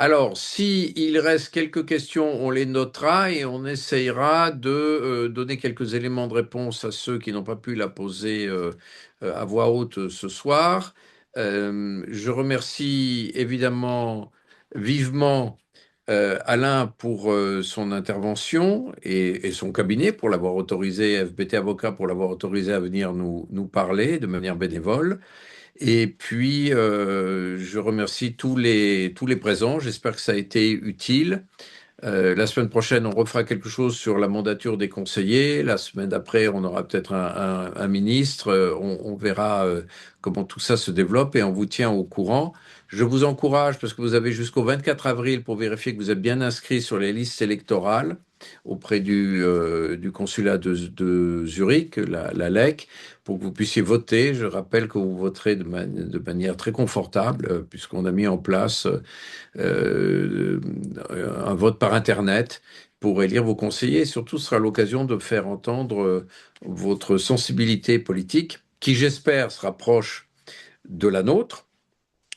Alors, si il reste quelques questions, on les notera et on essayera de donner quelques éléments de réponse à ceux qui n'ont pas pu la poser à voix haute ce soir. Je remercie évidemment vivement Alain pour son intervention et son cabinet pour l'avoir autorisé, FBT Avocat pour l'avoir autorisé à venir nous parler de manière bénévole. Et puis, je remercie tous les présents. J'espère que ça a été utile. La semaine prochaine, on refera quelque chose sur la mandature des conseillers. La semaine d'après, on aura peut-être un ministre. On verra comment tout ça se développe et on vous tient au courant. Je vous encourage, parce que vous avez jusqu'au 24 avril pour vérifier que vous êtes bien inscrit sur les listes électorales auprès du consulat de Zurich, la LEC, pour que vous puissiez voter. Je rappelle que vous voterez de manière très confortable, puisqu'on a mis en place euh, un vote par Internet pour élire vos conseillers. Et surtout, ce sera l'occasion de faire entendre votre sensibilité politique, qui j'espère sera proche de la nôtre.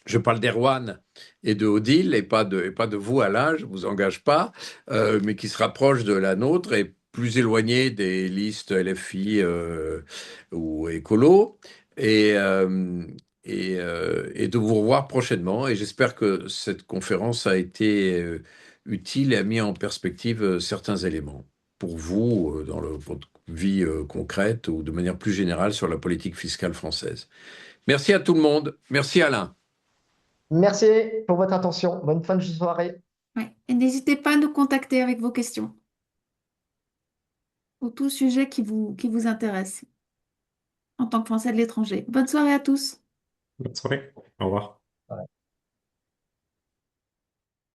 Je parle d'Erwan et de Odile et pas de vous, Alain, je ne vous engage pas, mais qui se rapproche de la nôtre et plus éloigné des listes LFI ou écolo. Et, euh, et de vous revoir prochainement. Et j'espère que cette conférence a été utile et a mis en perspective certains éléments pour vous dans votre vie concrète ou de manière plus générale sur la politique fiscale française. Merci à tout le monde. Merci Alain. Merci pour votre attention. Bonne fin de soirée. Ouais. Et n'hésitez pas à nous contacter avec vos questions ou tout sujet qui vous intéresse en tant que Français de l'étranger. Bonne soirée à tous. Bonne soirée. Au revoir.